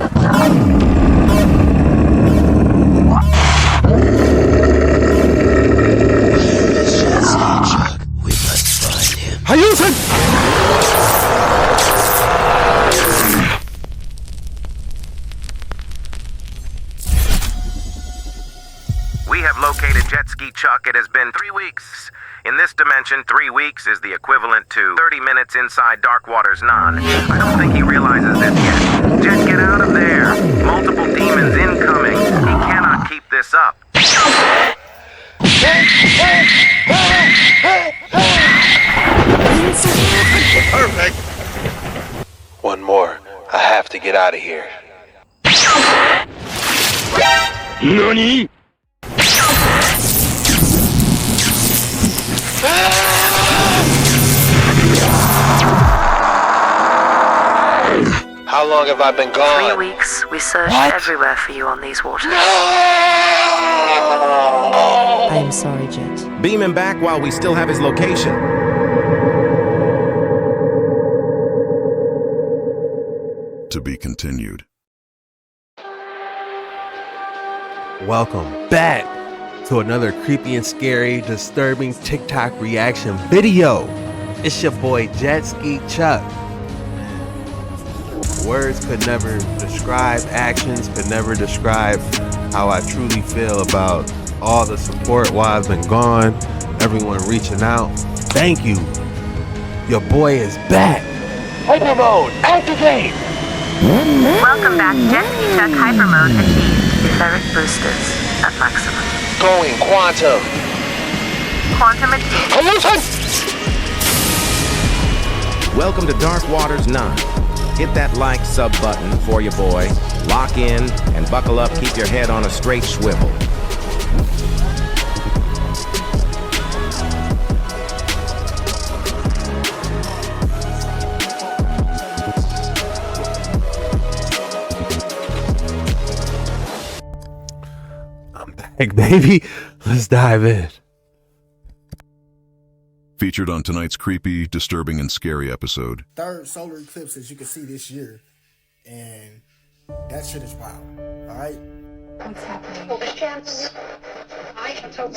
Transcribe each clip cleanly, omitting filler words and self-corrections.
We must find him. Hayusen! We have located Jet Ski Chuck. It has been 3 weeks. In this dimension, 3 weeks is the equivalent to 30 minutes inside Dark Waters Non. I don't think he realizes this yet. Jet, get out of there. Multiple demons incoming. He cannot keep this up. Perfect! One more. I have to get out of here. NANI?! How long have I been gone? 3 weeks. We searched everywhere for you on these waters. I am sorry, Jet. Beam him back while we still have his location. To be continued. Welcome back to another creepy and scary, disturbing TikTok reaction video. It's your boy Jet Ski Chuck. Words could never describe, actions could never describe how I truly feel about all the support while I've been gone, everyone reaching out. Thank you. Your boy is back. Hyper mode, activate! Welcome back. Jet Ski Chuck hyper mode achieved. Etheric boosters at maximum. Going quantum. Quantum achieved. Welcome to Dark Waters 9. Hit that like sub button for your boy. Lock in and buckle up. Keep your head on a straight swivel. I'm back, baby. Let's dive in. Featured on tonight's creepy, disturbing, and scary episode. Third solar eclipse as you can see this year, and that shit is wild. All right. What's happening? Well, the chance I have told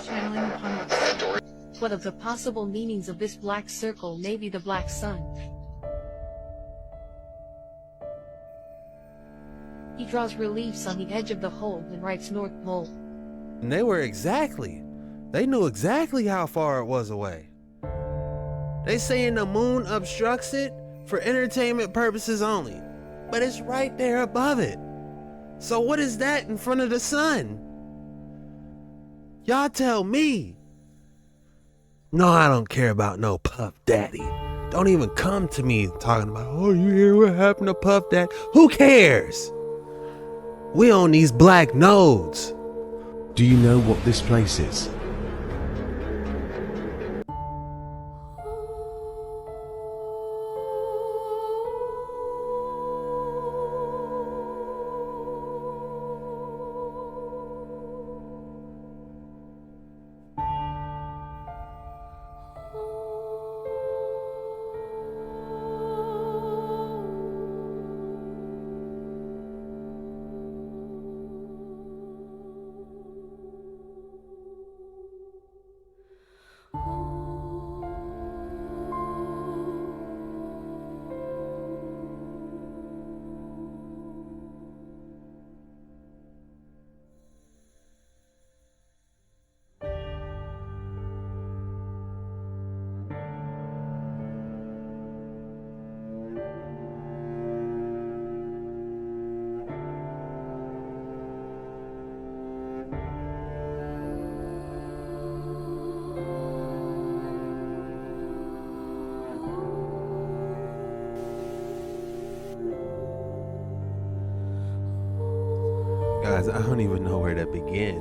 Channeling upon us. What of the possible meanings of this black circle may be the black sun? He draws reliefs on the edge of the hole and writes North Pole. And they knew exactly how far it was away. They saying the moon obstructs it for entertainment purposes only, but it's right there above it. So what is that in front of the sun? Y'all tell me. No, I don't care about no Puff Daddy. Don't even come to me talking about, oh, you hear what happened to Puff Daddy? Who cares? We on these black nodes. Do you know what this place is? Guys, I don't even know where to begin.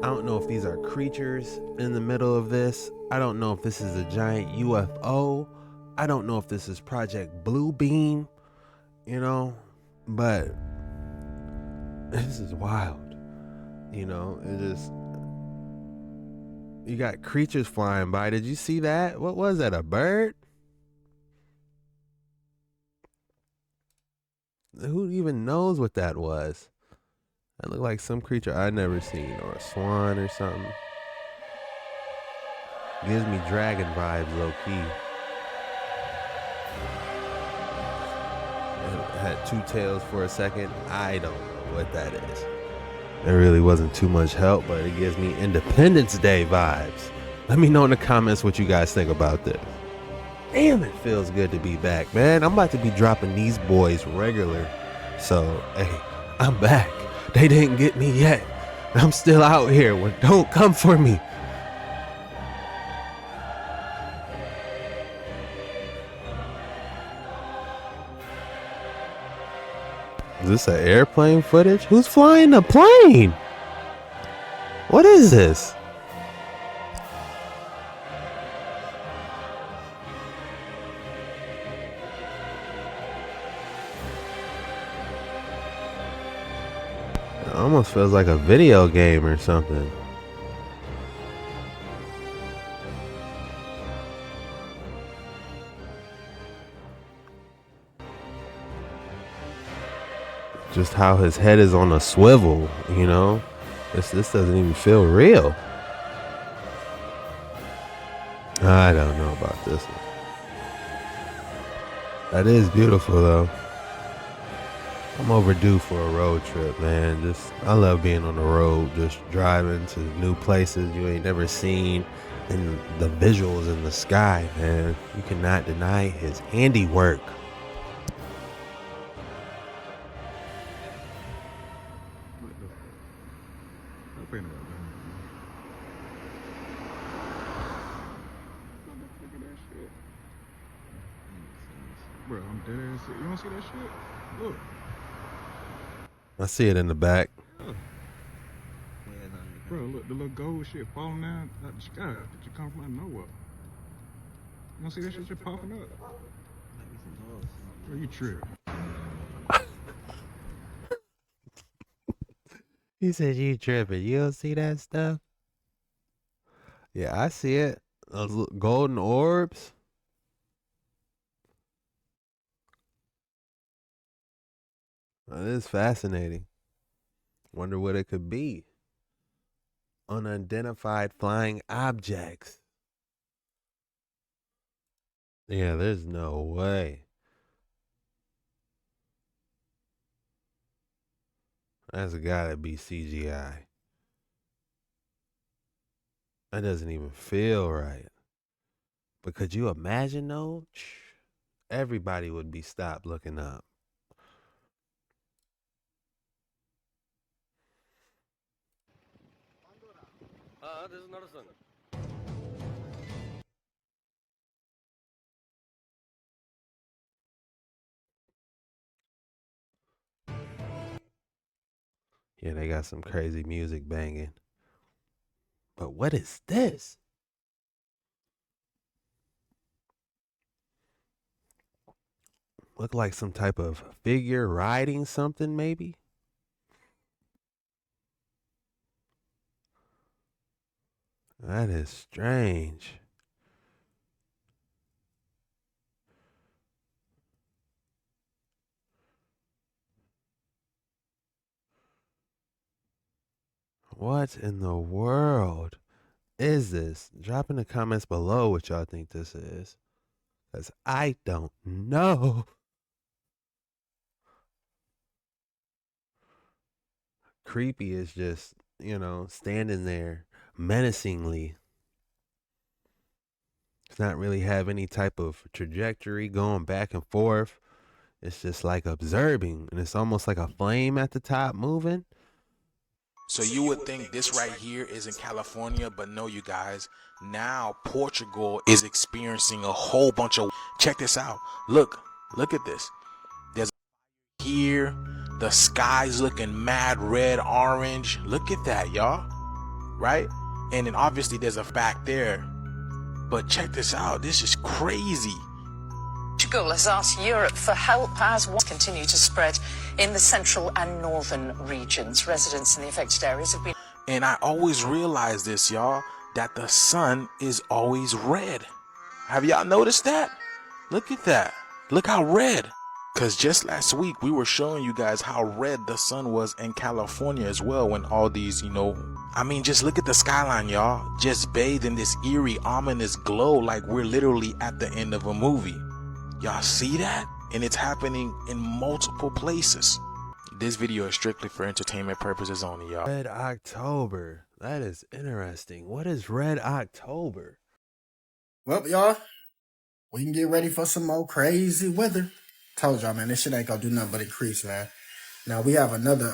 I don't know if these are creatures in the middle of this. I don't know if this is a giant UFO. I don't know if this is Project Blue Beam, you know, but this is wild. You know, it just, you got creatures flying by. Did you see that? What was that, a bird? Who even knows what that was? That looked like some creature I never seen, or a swan or something. Gives me dragon vibes, low key. It had two tails for a second. I don't know what that is. It really wasn't too much help, but it gives me Independence Day vibes. Let me know in the comments what you guys think about this. Damn, it feels good to be back, man. I'm about to be dropping these boys regular. So, hey, I'm back. They didn't get me yet. I'm still out here. Well, don't come for me. Is this an airplane footage? Who's flying the plane? What is this? It almost feels like a video game or something. Just how his head is on a swivel, you know? This doesn't even feel real. I don't know about this one. That is beautiful though. I'm overdue for a road trip, man. I love being on the road, just driving to new places you ain't never seen, and the visuals in the sky, man. You cannot deny his handiwork. Bro, I'm dead ass. You don't see that shit? Look. I see it in the back. Bro, look, the little gold shit falling down out the sky that you come from out of nowhere. You don't see that shit just popping up? Bro, you tripping. He said you tripping. You don't see that stuff? Yeah, I see it. Those golden orbs. That is fascinating. Wonder what it could be. Unidentified flying objects. Yeah, there's no way. That's gotta be CGI. That doesn't even feel right. But could you imagine though? Everybody would be stopped looking up. This is not a sun. Yeah, they got some crazy music banging. But what is this? Look like some type of figure riding something, maybe? That is strange. What in the world is this? Drop in the comments below what y'all think this is. Because I don't know. Creepy is just, standing there menacingly. It's not really have any type of trajectory going back and forth. It's just like observing, and it's almost like a flame at the top moving. So you would think this right here is in California, but no, you guys. Now Portugal is experiencing a whole bunch of. Check this out. Look at this. There's here. The sky's looking mad red, orange. Look at that, y'all. Right? And then obviously there's a fact there. But check this out. This is crazy. Portugal has asked Europe for help as wars continue to spread in the central and northern regions. Residents in the affected areas have been... And I always realize this, y'all, that the sun is always red. Have y'all noticed that? Look at that. Look how red. Because just last week, we were showing you guys how red the sun was in California as well when all these, just look at the skyline, y'all. Just bathe in this eerie, ominous glow like we're literally at the end of a movie. Y'all see that? And it's happening in multiple places. This video is strictly for entertainment purposes only, y'all. Red October. That is interesting. What is Red October? Well, y'all, we can get ready for some more crazy weather. Told y'all, man, this shit ain't gonna do nothing but increase, man. Now, we have another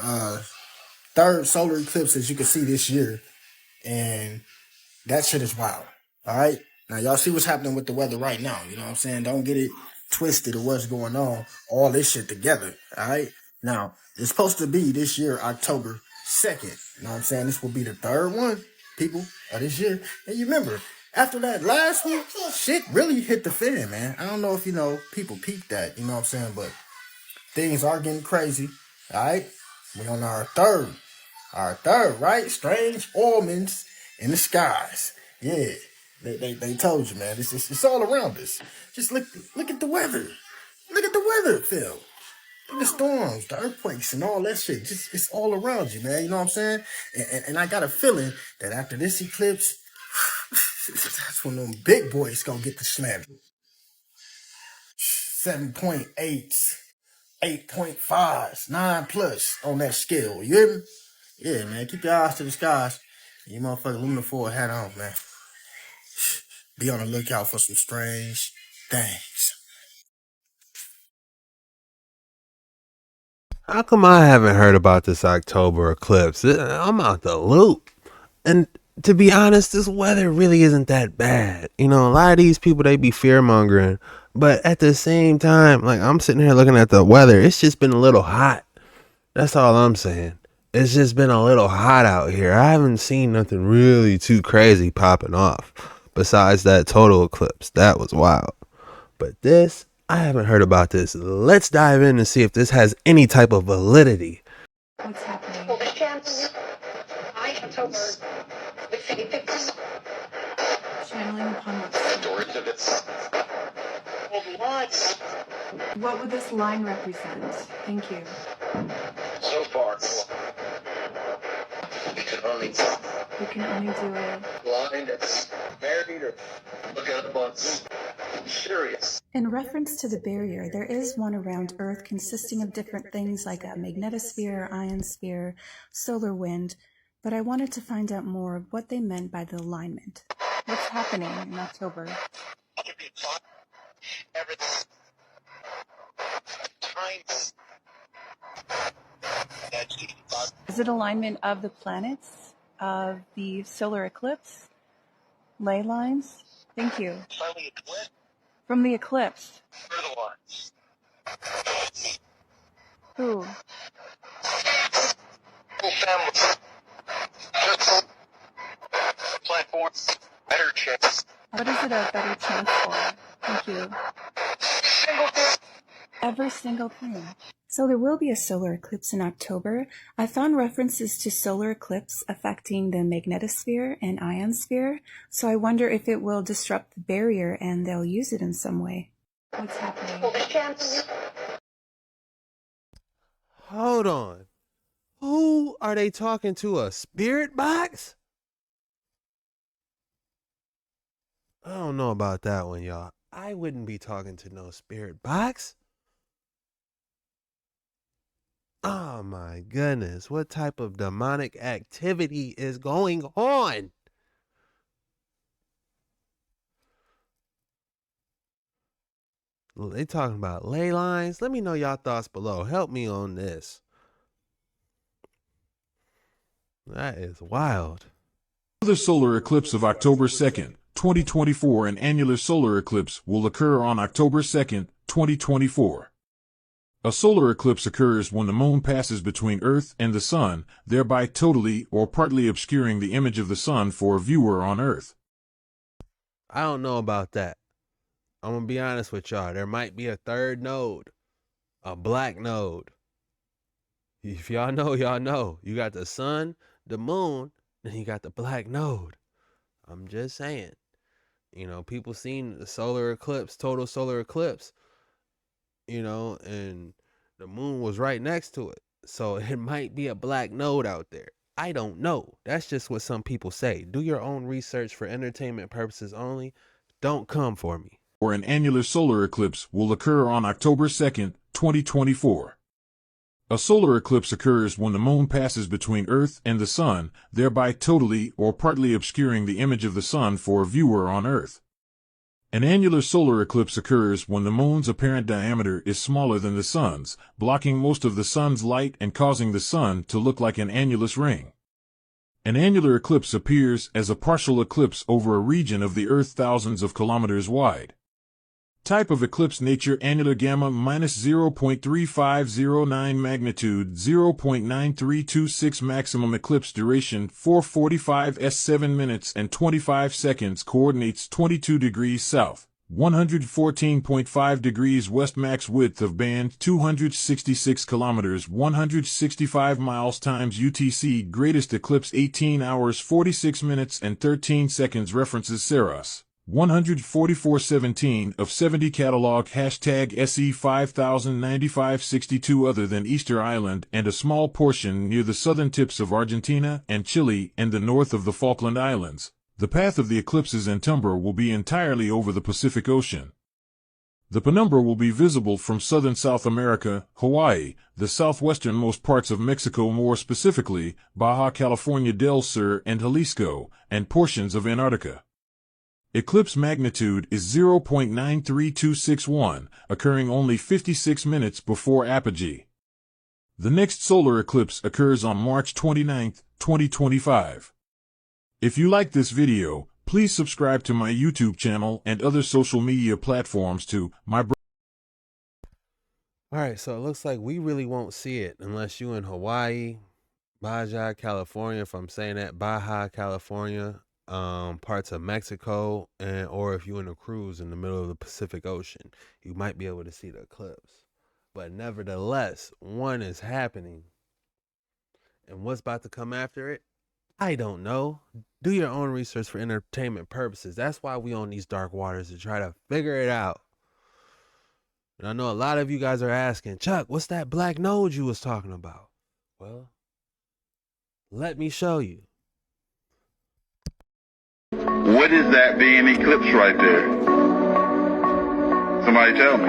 third solar eclipse, as you can see this year. And that shit is wild. All right? Now, y'all see what's happening with the weather right now. You know what I'm saying? Don't get it twisted or what's going on. All this shit together. All right? Now, it's supposed to be this year, October 2nd. You know what I'm saying? This will be the third one, people, of this year. And you remember, after that last one, shit really hit the fan, man. I don't know if, people peeped that. You know what I'm saying? But things are getting crazy. All right? We're on our third, right? Strange omens in the skies. Yeah, they told you, man. It's all around us. Just look at the weather. Look at the weather, Phil. Look at the storms, the earthquakes, and all that shit. Just it's all around you, man. You know what I'm saying? And I got a feeling that after this eclipse, that's when them big boys gonna get the slam. 7.8s, 8.5s, 9 plus on that scale. You hear me? Yeah, man. Keep your eyes to the skies. You motherfucker Lunar hat on, man. Be on the lookout for some strange things. How come I haven't heard about this October eclipse? I'm out the loop. And to be honest, this weather really isn't that bad. A lot of these people, they be fear mongering. But at the same time, like, I'm sitting here looking at the weather. It's just been a little hot. That's all I'm saying. It's just been a little hot out here. I haven't seen nothing really too crazy popping off. Besides that total eclipse. That was wild. But this, I haven't heard about this. Let's dive in and see if this has any type of validity. What's happening? Well, the chance I October the physics Channeling upon what? What would this line represent? Thank you. So far, we can only do it. blind, married, or look at once. Serious. In reference to the barrier, there is one around Earth consisting of different things like a magnetosphere, ionosphere, solar wind, but I wanted to find out more of what they meant by the alignment. What's happening in October? Is it alignment of the planets, of the solar eclipse? Ley lines? Thank you. From the eclipse. Who? Platforms. Better chance. What is it a better chance for? Thank you. Every single thing. So there will be a solar eclipse in October. I found references to solar eclipse affecting the magnetosphere and ionosphere, so I wonder if it will disrupt the barrier and they'll use it in some way. What's happening? well, the chance Hold on. Who are they talking to? A spirit box? I don't know about that one, y'all. I wouldn't be talking to no spirit box. Oh my goodness. What type of demonic activity is going on? They talking about ley lines. Let me know y'all thoughts below. Help me on this. That is wild. The solar eclipse of October 2nd, 2024, an annular solar eclipse will occur on October 2nd, 2024. A solar eclipse occurs when the moon passes between Earth and the sun, thereby totally or partly obscuring the image of the sun for a viewer on Earth. I don't know about that. I'm going to be honest with y'all. There might be a third node, a black node. If y'all know, y'all know. You got the sun, the moon, then you got the black node. I'm just saying. People seen the solar eclipse, total solar eclipse. and the moon was right next to it. So it might be a black node out there. I don't know. That's just what some people say. Do your own research for entertainment purposes only. Don't come for me. Or an annular solar eclipse will occur on October 2nd, 2024. A solar eclipse occurs when the moon passes between Earth and the sun, thereby totally or partly obscuring the image of the sun for a viewer on Earth. An annular solar eclipse occurs when the moon's apparent diameter is smaller than the sun's, blocking most of the sun's light and causing the sun to look like an annulus ring. An annular eclipse appears as a partial eclipse over a region of the Earth thousands of kilometers wide. Type of eclipse: nature annular, gamma minus 0.3509, magnitude 0.9326, maximum eclipse duration 4:45 s 7 minutes and 25 seconds, coordinates 22 degrees south, 114.5 degrees west, max width of band 266 kilometers 165 miles times UTC, greatest eclipse 18 hours 46 minutes and 13 seconds, references Saros 14417 of 70, catalog hashtag SE 509562, other than Easter Island and a small portion near the southern tips of Argentina and Chile and the north of the Falkland Islands. The path of the eclipse's penumbra will be entirely over the Pacific Ocean. The penumbra will be visible from southern South America, Hawaii, the southwesternmost parts of Mexico, more specifically Baja California del Sur and Jalisco, and portions of Antarctica. Eclipse magnitude is 0.93261, occurring only 56 minutes before apogee. The next solar eclipse occurs on March 29, 2025. If you like this video, please subscribe to my YouTube channel and other social media platforms to my Alright, so it looks like we really won't see it unless you in Hawaii, Baja California, if I'm saying that, Baja California, parts of Mexico, and or if you're in a cruise in the middle of the Pacific Ocean, you might be able to see the eclipse. But nevertheless, one is happening. And what's about to come after it? I don't know. Do your own research for entertainment purposes. That's why we on these dark waters, to try to figure it out. And I know a lot of you guys are asking, Chuck, what's that black node you was talking about? Well, let me show you. What is that being eclipsed right there? Somebody tell me.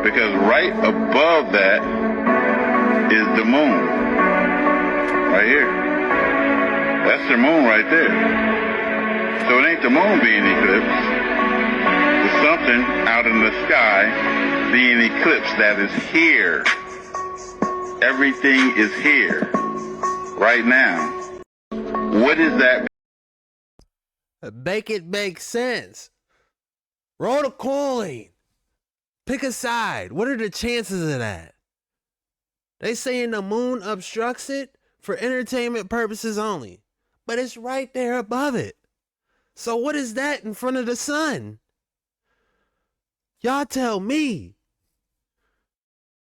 Because right above that is the moon. Right here. That's the moon right there. So it ain't the moon being eclipsed. It's something out in the sky being eclipsed that is here. Everything is here. Right now. What is that? Make it make sense. Roll the coin. Pick a side. What are the chances of that? They saying the moon obstructs it for entertainment purposes only. But it's right there above it. So what is that in front of the sun? Y'all tell me.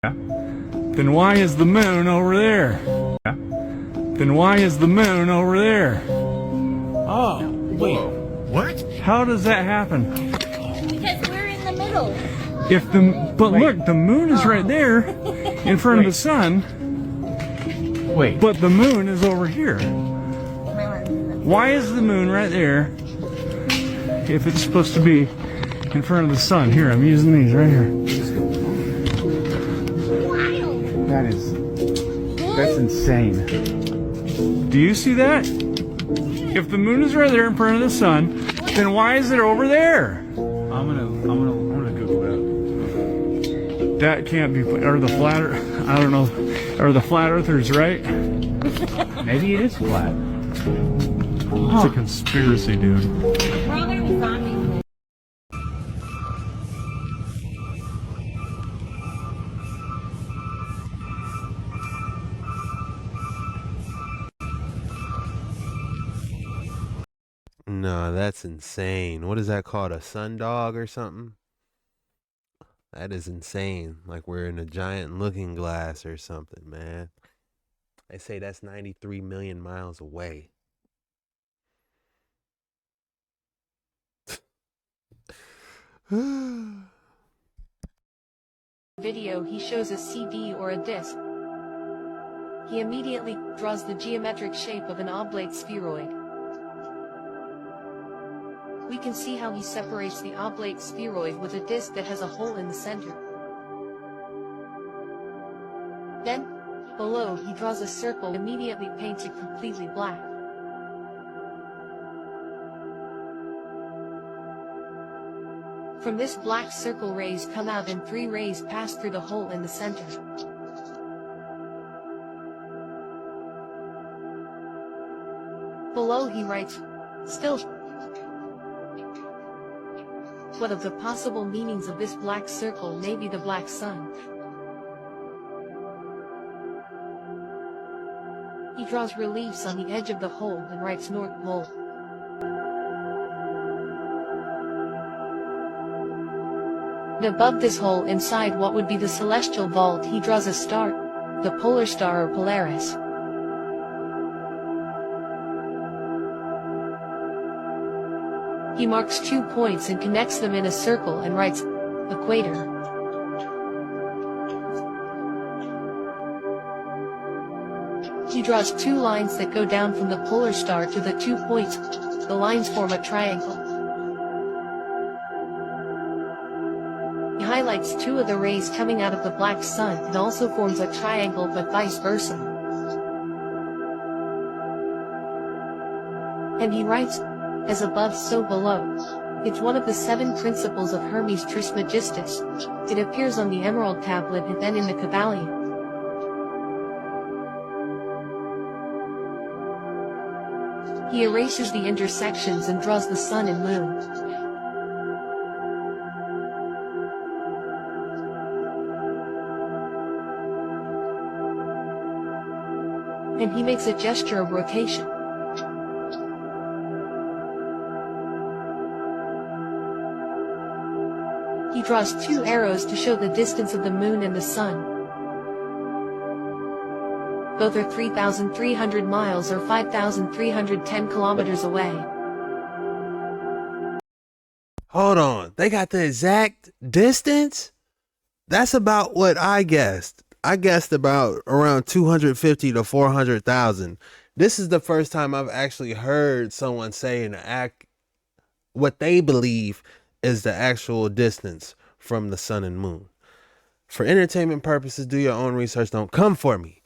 Then why is the moon over there? Then why is the moon over there? Oh, wait. What? How does that happen? Because we're in the middle. But look, the moon is right there in front of the sun. Wait. But the moon is over here. Why is the moon right there if it's supposed to be in front of the sun? Here, I'm using these right here. That's insane. Do you see that? If the moon is right there in front of the sun, then why is it over there? I'm gonna Google that. That can't be. Are the flat? I don't know. Are the flat earthers right? Maybe it is flat. It's a conspiracy, dude. We're all gonna be zombies. No, that's insane. What is that called? A sundog or something? That is insane. Like we're in a giant looking glass or something, man. They say that's 93 million miles away. video he shows a CD or a disc. He immediately draws the geometric shape of an oblate spheroid. We can see how he separates the oblate spheroid with a disc that has a hole in the center. Then, below he draws a circle, immediately paints it completely black. From this black circle, rays come out and 3 rays pass through the hole in the center. Below he writes, "Still." What of the possible meanings of this black circle may be the black sun? He draws reliefs on the edge of the hole and writes North Pole. And above this hole, inside what would be the celestial vault, he draws a star, the polar star or Polaris. He marks 2 points and connects them in a circle and writes equator. He draws 2 lines that go down from the polar star to the 2 points. The lines form a triangle. He highlights 2 of the rays coming out of the black sun and also forms a triangle, but vice versa. And he writes, "As above, so below." It's one of the 7 principles of Hermes Trismegistus. It appears on the Emerald Tablet and then in the Kabbalion. He erases the intersections and draws the sun and moon. And he makes a gesture of rotation. He draws 2 arrows to show the distance of the moon and the sun. Both are 3,300 miles or 5,310 kilometers away. Hold on, they got the exact distance? That's about what I guessed. I guessed about around 250 to 400,000. This is the first time I've actually heard someone say what they believe is the actual distance from the sun and moon. For entertainment purposes, do your own research. Don't come for me.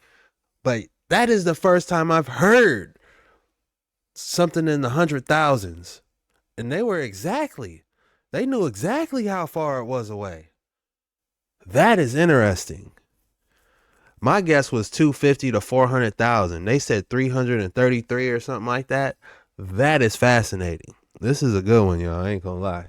But that is the first time I've heard something in the 100,000s. And they knew exactly how far it was away. That is interesting. My guess was 250 to 400,000. They said 333 or something like that. That is fascinating. This is a good one, y'all. I ain't gonna lie.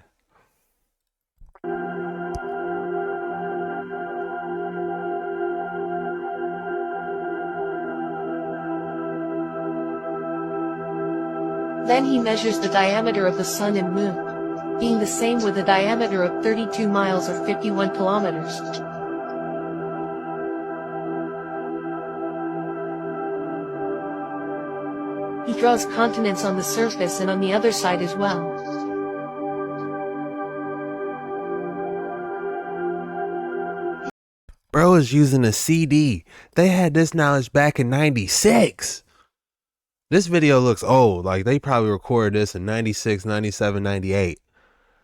Then he measures the diameter of the sun and moon, being the same with a diameter of 32 miles or 51 kilometers. He draws continents on the surface and on the other side as well. Bro is using a CD. They had this knowledge back in 96. This video looks old. Like they probably recorded this in 96, 97, 98.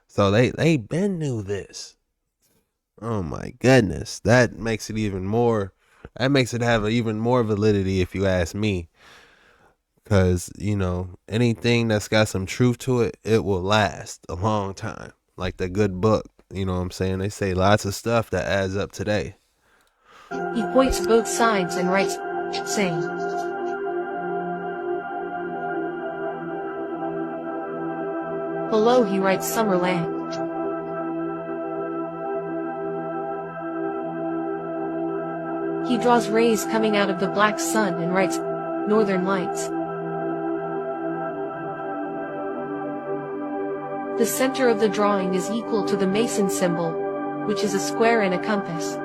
So they been knew this. Oh my goodness. That makes it have even more validity if you ask me. Because, anything that's got some truth to it, it will last a long time. Like the good book. You know what I'm saying? They say lots of stuff that adds up today. He points both sides and writes, saying, below he writes Summerland. He draws rays coming out of the black sun and writes Northern Lights. The center of the drawing is equal to the Mason symbol, which is a square and a compass.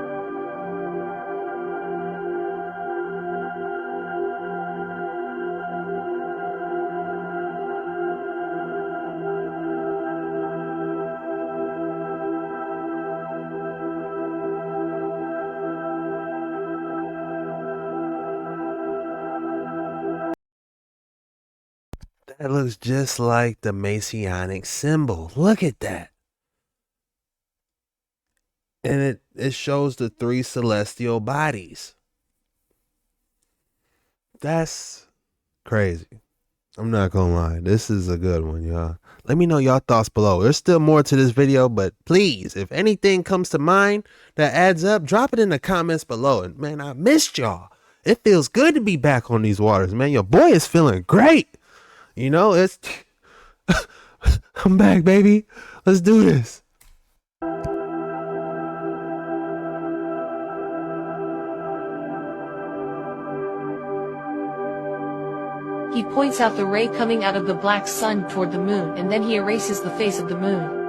That looks just like the Messianic symbol. Look at that. And it shows the three celestial bodies. That's crazy. I'm not gonna lie. This is a good one, y'all. Let me know y'all thoughts below. There's still more to this video, but please, if anything comes to mind that adds up, drop it in the comments below. And man, I missed y'all. It feels good to be back on these waters, man. Your boy is feeling great. You know, it's I'm back, baby. Let's do this. He points out the ray coming out of the black sun toward the moon, and then he erases the face of the moon.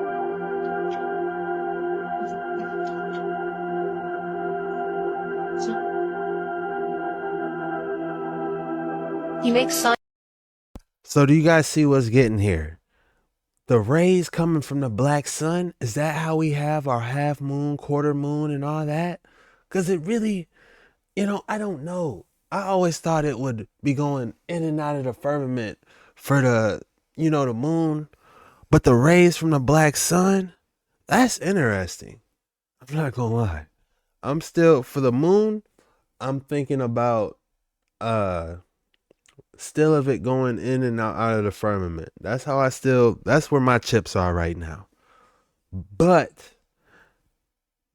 He makes signs. So do you guys see what's getting here? The rays coming from the black sun, is that how we have our half moon, quarter moon, and all that? Because it really, I don't know. I always thought it would be going in and out of the firmament for the moon. But the rays from the black sun, that's interesting. I'm not gonna lie. I'm still, for the moon, I'm thinking about still of it going in and out of the firmament. That's where my chips are right now. But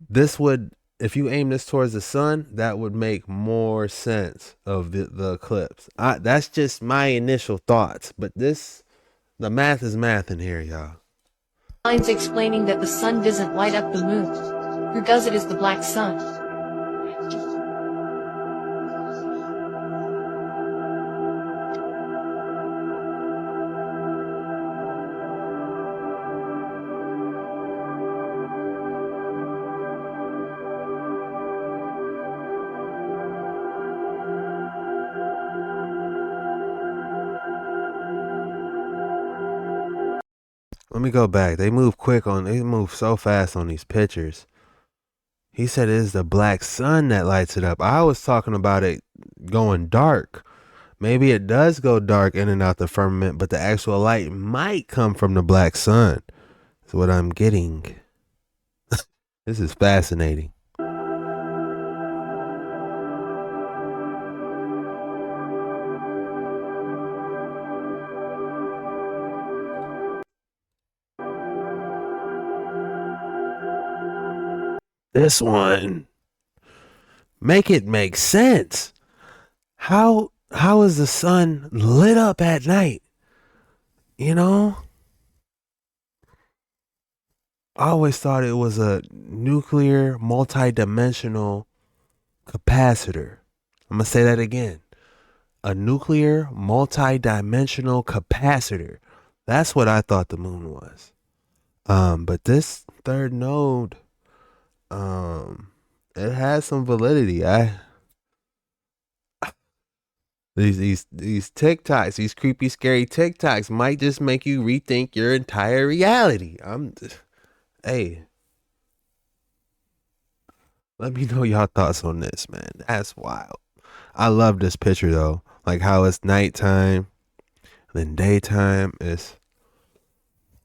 this would, if you aim this towards the sun, that would make more sense of the eclipse. That's just my initial thoughts, but the math is math in here, y'all. Signs explaining that the sun doesn't light up the moon. Who does it is the black sun. Let me go back. They move so fast on these pictures. He said it is the black sun that lights it up. I was talking about it going dark. Maybe it does go dark in and out the firmament, but the actual light might come from the black sun. That's what I'm getting. This is fascinating. This one, make it make sense. How is the sun lit up at night? I always thought it was a nuclear multi-dimensional capacitor. I'm gonna say that again. A nuclear multi-dimensional capacitor. That's what I thought the moon was. But this third node, it has some validity. These TikToks, these creepy, scary TikToks might just make you rethink your entire reality. Hey, let me know y'all thoughts on this, man. That's wild. I love this picture though, like how it's nighttime, then daytime. It's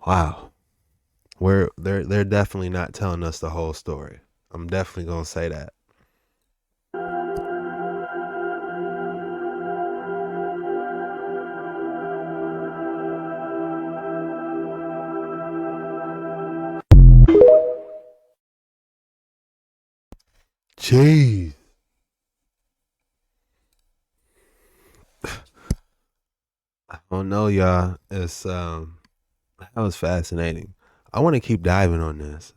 wow. They're definitely not telling us the whole story. I'm definitely gonna say that. Jeez. I don't know, y'all. That was fascinating. I want to keep diving on this.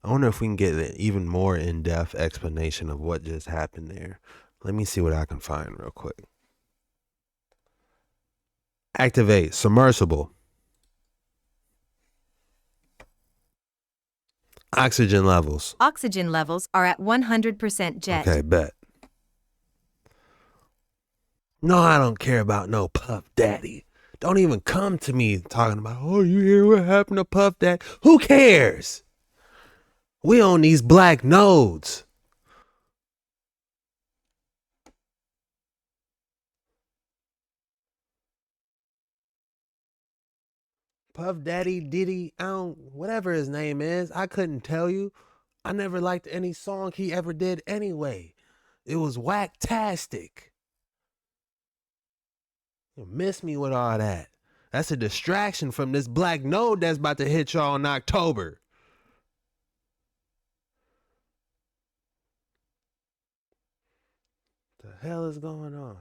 I wonder if we can get an even more in-depth explanation of what just happened there. Let me see what I can find real quick. Activate submersible. Oxygen levels. Oxygen levels are at 100% jet. Okay, bet. No, I don't care about no Puff Daddy. Don't even come to me talking about, oh, you hear what happened to Puff Daddy? Who cares? We on these black nodes. Puff Daddy, Diddy, whatever his name is. I couldn't tell you. I never liked any song he ever did anyway. It was whack-tastic. You miss me with all that. That's a distraction from this black node that's about to hit y'all in October. The hell is going on?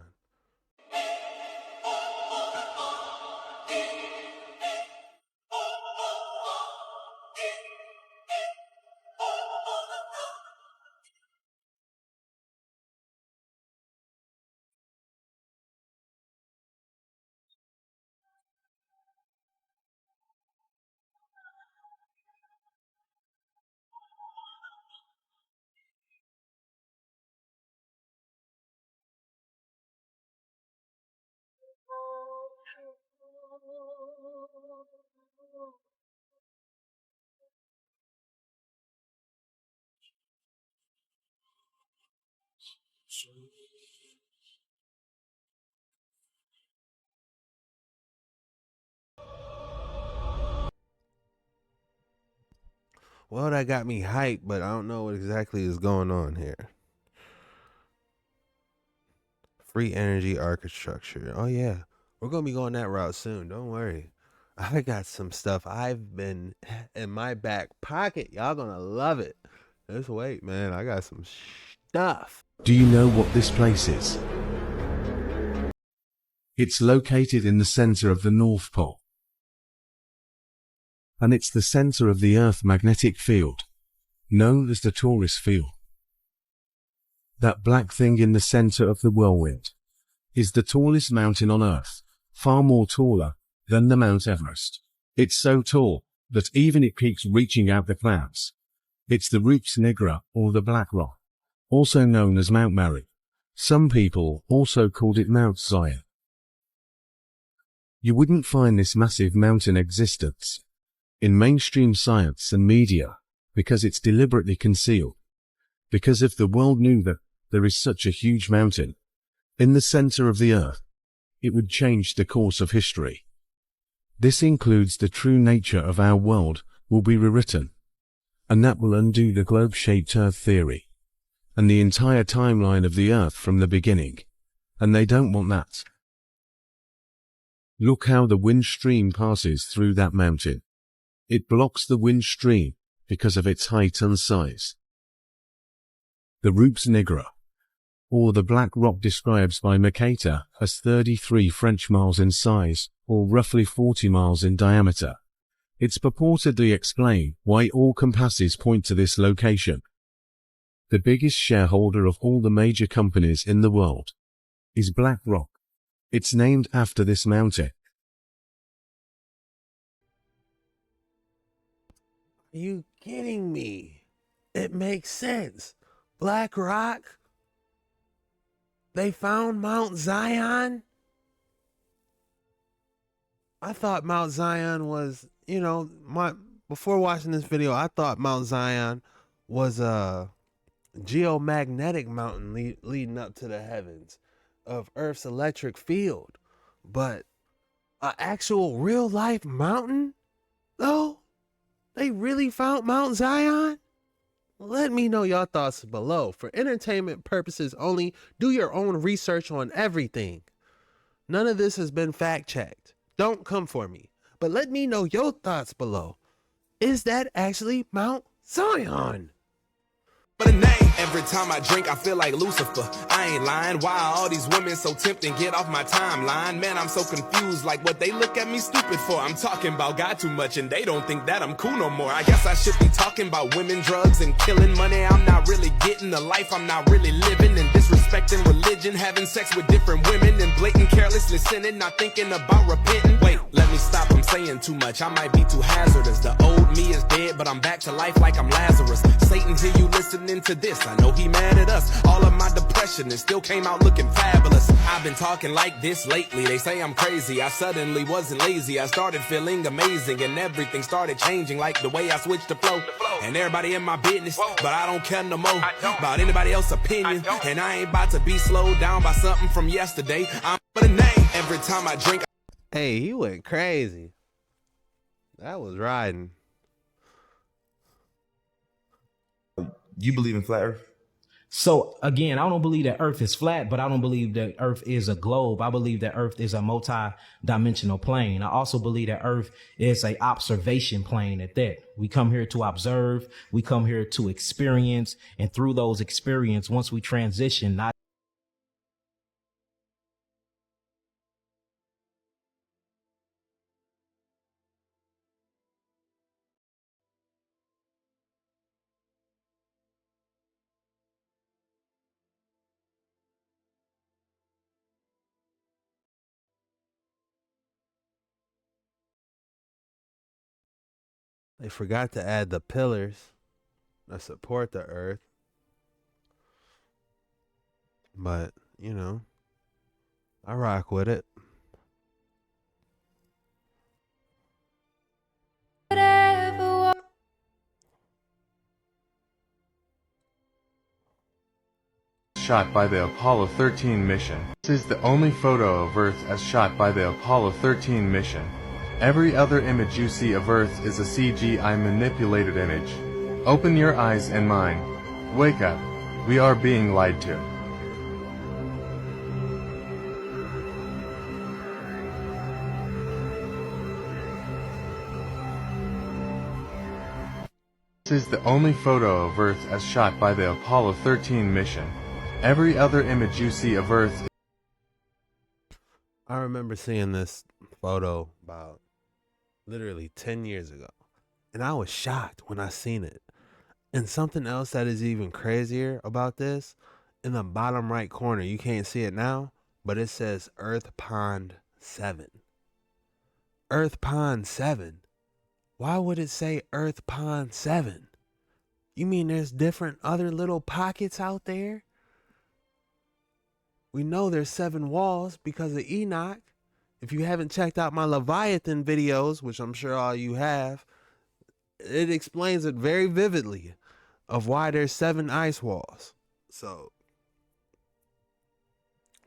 Well, that got me hyped, but I don't know what exactly is going on here. Free energy architecture. Oh, yeah. We're going to be going that route soon. Don't worry. I got some stuff I've been in my back pocket. Y'all going to love it. Just wait, man. I got some stuff. Do you know what this place is? It's located in the center of the North Pole. And it's the center of the Earth magnetic field, known as the Taurus field. That black thing in the center of the whirlwind is the tallest mountain on Earth, far more taller than the Mount Everest. It's so tall that even it peaks reaching out the clouds. It's the Rupes Nigra, or the Black Rock, also known as Mount Mary. Some people also called it Mount Zion. You wouldn't find this massive mountain existence in mainstream science and media because it's deliberately concealed. Because if the world knew that there is such a huge mountain in the center of the Earth, it would change the course of history. This includes the true nature of our world will be rewritten, and that will undo the globe-shaped Earth theory and the entire timeline of the Earth from the beginning, and they don't want that. Look how the wind stream passes through that mountain. It blocks the wind stream because of its height and size. The Rupes Nigra, or the Black Rock, describes by Mercator as 33 French miles in size, or roughly 40 miles in diameter. It's purportedly explain why all compasses point to this location. The biggest shareholder of all the major companies in the world is BlackRock. It's named after this mountain. Are you kidding me? It makes sense. Black Rock? They found Mount Zion? I thought Mount Zion was, before watching this video, I thought Mount Zion was a geomagnetic mountain leading up to the heavens of Earth's electric field. But an actual real life mountain, though? They really found Mount Zion? Let me know your thoughts below. For entertainment purposes only, do your own research on everything. None of this has been fact-checked. Don't come for me. But let me know your thoughts below. Is that actually Mount Zion? But a name. Every time I drink, I feel like Lucifer. I ain't lying. Why are all these women so tempting? Get off my timeline. Man, I'm so confused. Like what they look at me stupid for. I'm talking about God too much and they don't think that I'm cool no more. I guess I should be talking about women, drugs, and killing money. I'm not really getting the life I'm not really living. And disrespecting religion, having sex with different women, and blatant carelessly sinning, not thinking about repenting. Wait, let me stop. I'm saying too much. I might be too hazardous. The old me is dead, but I'm back to life like I'm Lazarus. Satan, hear you listening to this. I know he mad at us. All of my depression and still came out looking fabulous. I've been talking like this lately. They say I'm crazy. I suddenly wasn't lazy. I started feeling amazing and everything started changing, like the way I switched the flow. And everybody in my business, but I don't care no more about anybody else's opinion. And I ain't about to be slowed down by something from yesterday. I'm but a name every time I drink. Hey, he went crazy. That was riding. You believe in flat Earth? So again, I don't believe that Earth is flat, but I don't believe that Earth is a globe. I believe that Earth is a multi-dimensional plane. I also believe that Earth is a observation plane at that. We come here to observe, we come here to experience, and through those experiences, once we transition, not They forgot to add the pillars that support the earth. But, you know, I rock with it. Shot by the Apollo 13 mission. This is the only photo of Earth as shot by the Apollo 13 mission. Every other image you see of Earth is a CGI manipulated image. Open your eyes and mind. Wake up. We are being lied to. This is the only photo of Earth as shot by the Apollo 13 mission. Every other image you see of Earth. I remember seeing this photo about literally 10 years ago, and I was shocked when I seen it. And something else that is even crazier about this, in the bottom right corner, you can't see it now, but it says Earth Pond 7. Earth Pond 7? Why would it say Earth Pond 7? You mean there's different other little pockets out there? We know there's 7 walls because of Enoch. If you haven't checked out my Leviathan videos, which I'm sure all you have, it explains it very vividly of why there's 7 ice walls. So,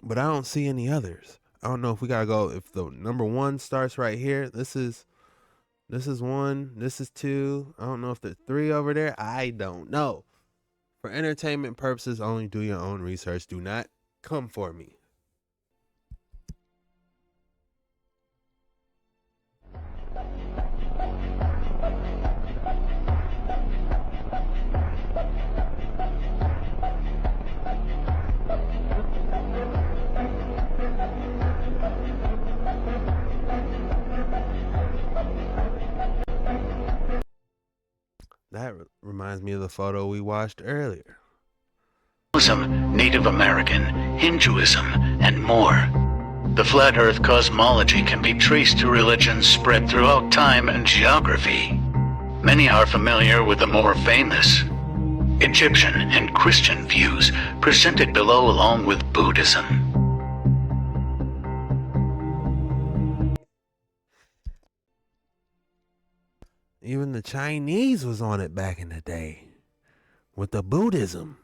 but I don't see any others. I don't know if we gotta go, if the number 1 starts right here. This is 1, this is 2. I don't know if there's 3 over there. I don't know. For entertainment purposes only, do your own research. Do not come for me. That reminds me of the photo we watched earlier. Native American, Hinduism, and more. The flat earth cosmology can be traced to religions spread throughout time and geography. Many are familiar with the more famous Egyptian and Christian views presented below, along with Buddhism. Even the Chinese was on it back in the day with the Buddhism.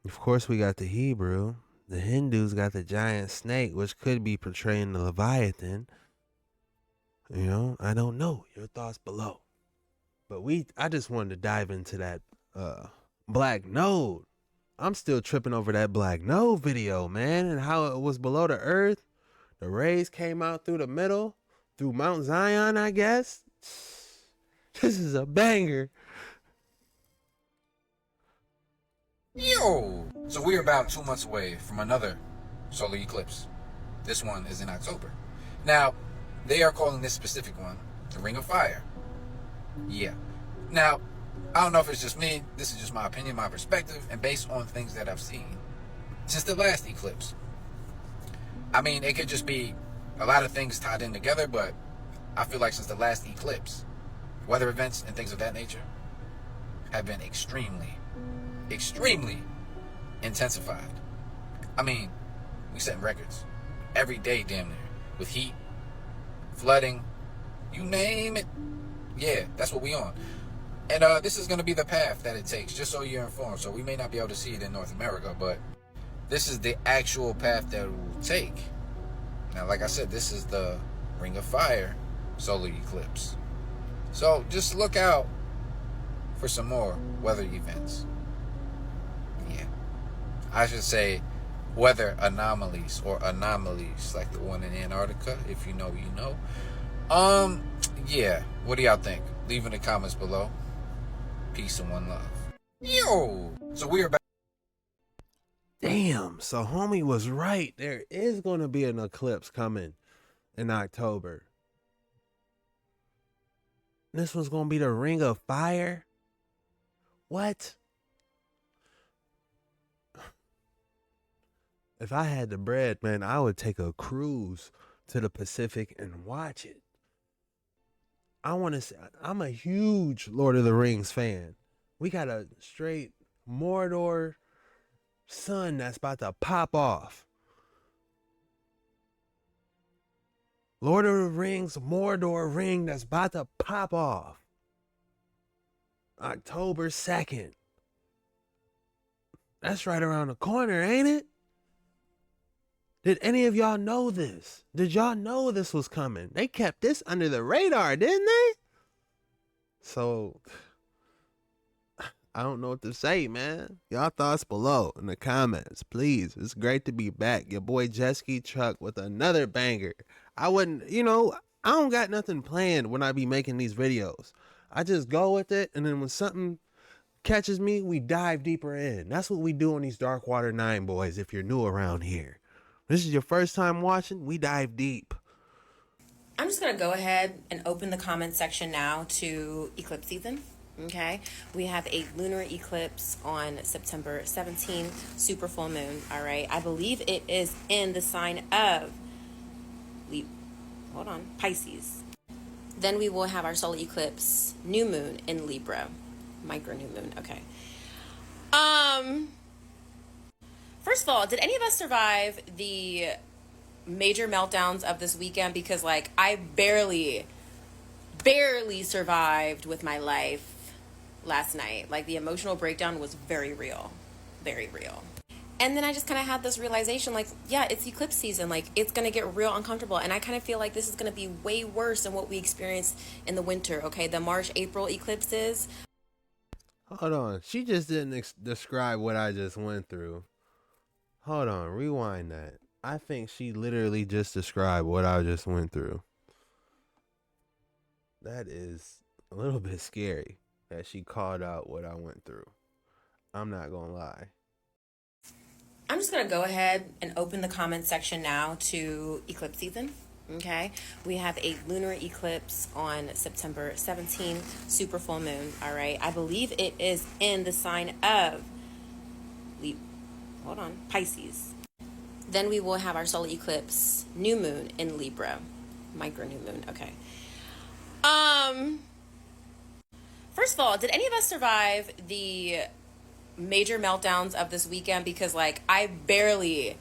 Of course, we got the Hebrew. The Hindus got the giant snake, which could be portraying the Leviathan. You know, I don't know. Your thoughts below. But I just wanted to dive into that black node. I'm still tripping over that black node video, man, and how it was below the earth. The rays came out through the middle, through Mount Zion, I guess. This is a banger. Yo! So we're about 2 months away from another solar eclipse. This one is in October. Now, they are calling this specific one the Ring of Fire. Yeah. Now, I don't know if it's just me. This is just my opinion, my perspective, and based on things that I've seen since the last eclipse. I mean, it could just be a lot of things tied in together, but I feel like since the last eclipse, weather events and things of that nature have been extremely intensified. I mean, we setting records every day damn near, with heat, flooding, you name it. Yeah, that's what we on. And this is going to be the path that it takes, just so you're informed. So we may not be able to see it in North America, but this is the actual path that it will take. Now, like I said, this is the Ring of Fire, solar eclipse. So just look out for some more weather events. Yeah. I should say weather anomalies or anomalies, like the one in Antarctica. If you know, you know. Yeah. What do y'all think? Leave in the comments below. Peace and one love. Yo! So we are back. Damn, so homie was right. There is going to be an eclipse coming in October. This one's going to be the Ring of Fire? What? If I had the bread, man, I would take a cruise to the Pacific and watch it. I want to say, I'm a huge Lord of the Rings fan. We got a straight Mordor sun that's about to pop off. Lord of the Rings, Mordor ring that's about to pop off. October 2nd. That's right around the corner, ain't it? Did any of y'all know this? Did y'all know this was coming? They kept this under the radar, didn't they? So, I don't know what to say, man. Y'all thoughts below in the comments, please. It's great to be back. Your boy Jet Truck with another banger. I wouldn't, I don't got nothing planned when I be making these videos. I just go with it, and then when something catches me, we dive deeper in. That's what we do on these Dark Water 9 boys if you're new around here. This is your first time watching, we dive deep. I'm just going to go ahead and open the comment section now to eclipse season. Okay, we have a lunar eclipse on September 17th, super full moon. All right, I believe it is in the sign of Pisces. Then we will have our solar eclipse new moon in Libra, micro new moon. Okay. First of all, did any of us survive the major meltdowns of this weekend? Because I barely survived with my life last night. The emotional breakdown was very real. Very real. And then I just kind of had this realization, yeah, it's eclipse season. It's going to get real uncomfortable. And I kind of feel like this is going to be way worse than what we experienced in the winter. Okay, the March-April eclipses. Hold on. She just didn't describe what I just went through. Hold on. Rewind that. I think she literally just described what I just went through. That is a little bit scary that she called out what I went through. I'm not going to lie. I'm just going to go ahead and open the comment section now to eclipse season. Okay, we have a lunar eclipse on September 17th, super full moon. All right, I believe it is in the sign of Pisces. Then we will have our solar eclipse new moon in Libra, micro new moon. Okay. First of all, did any of us survive the major meltdowns of this weekend? Because I barely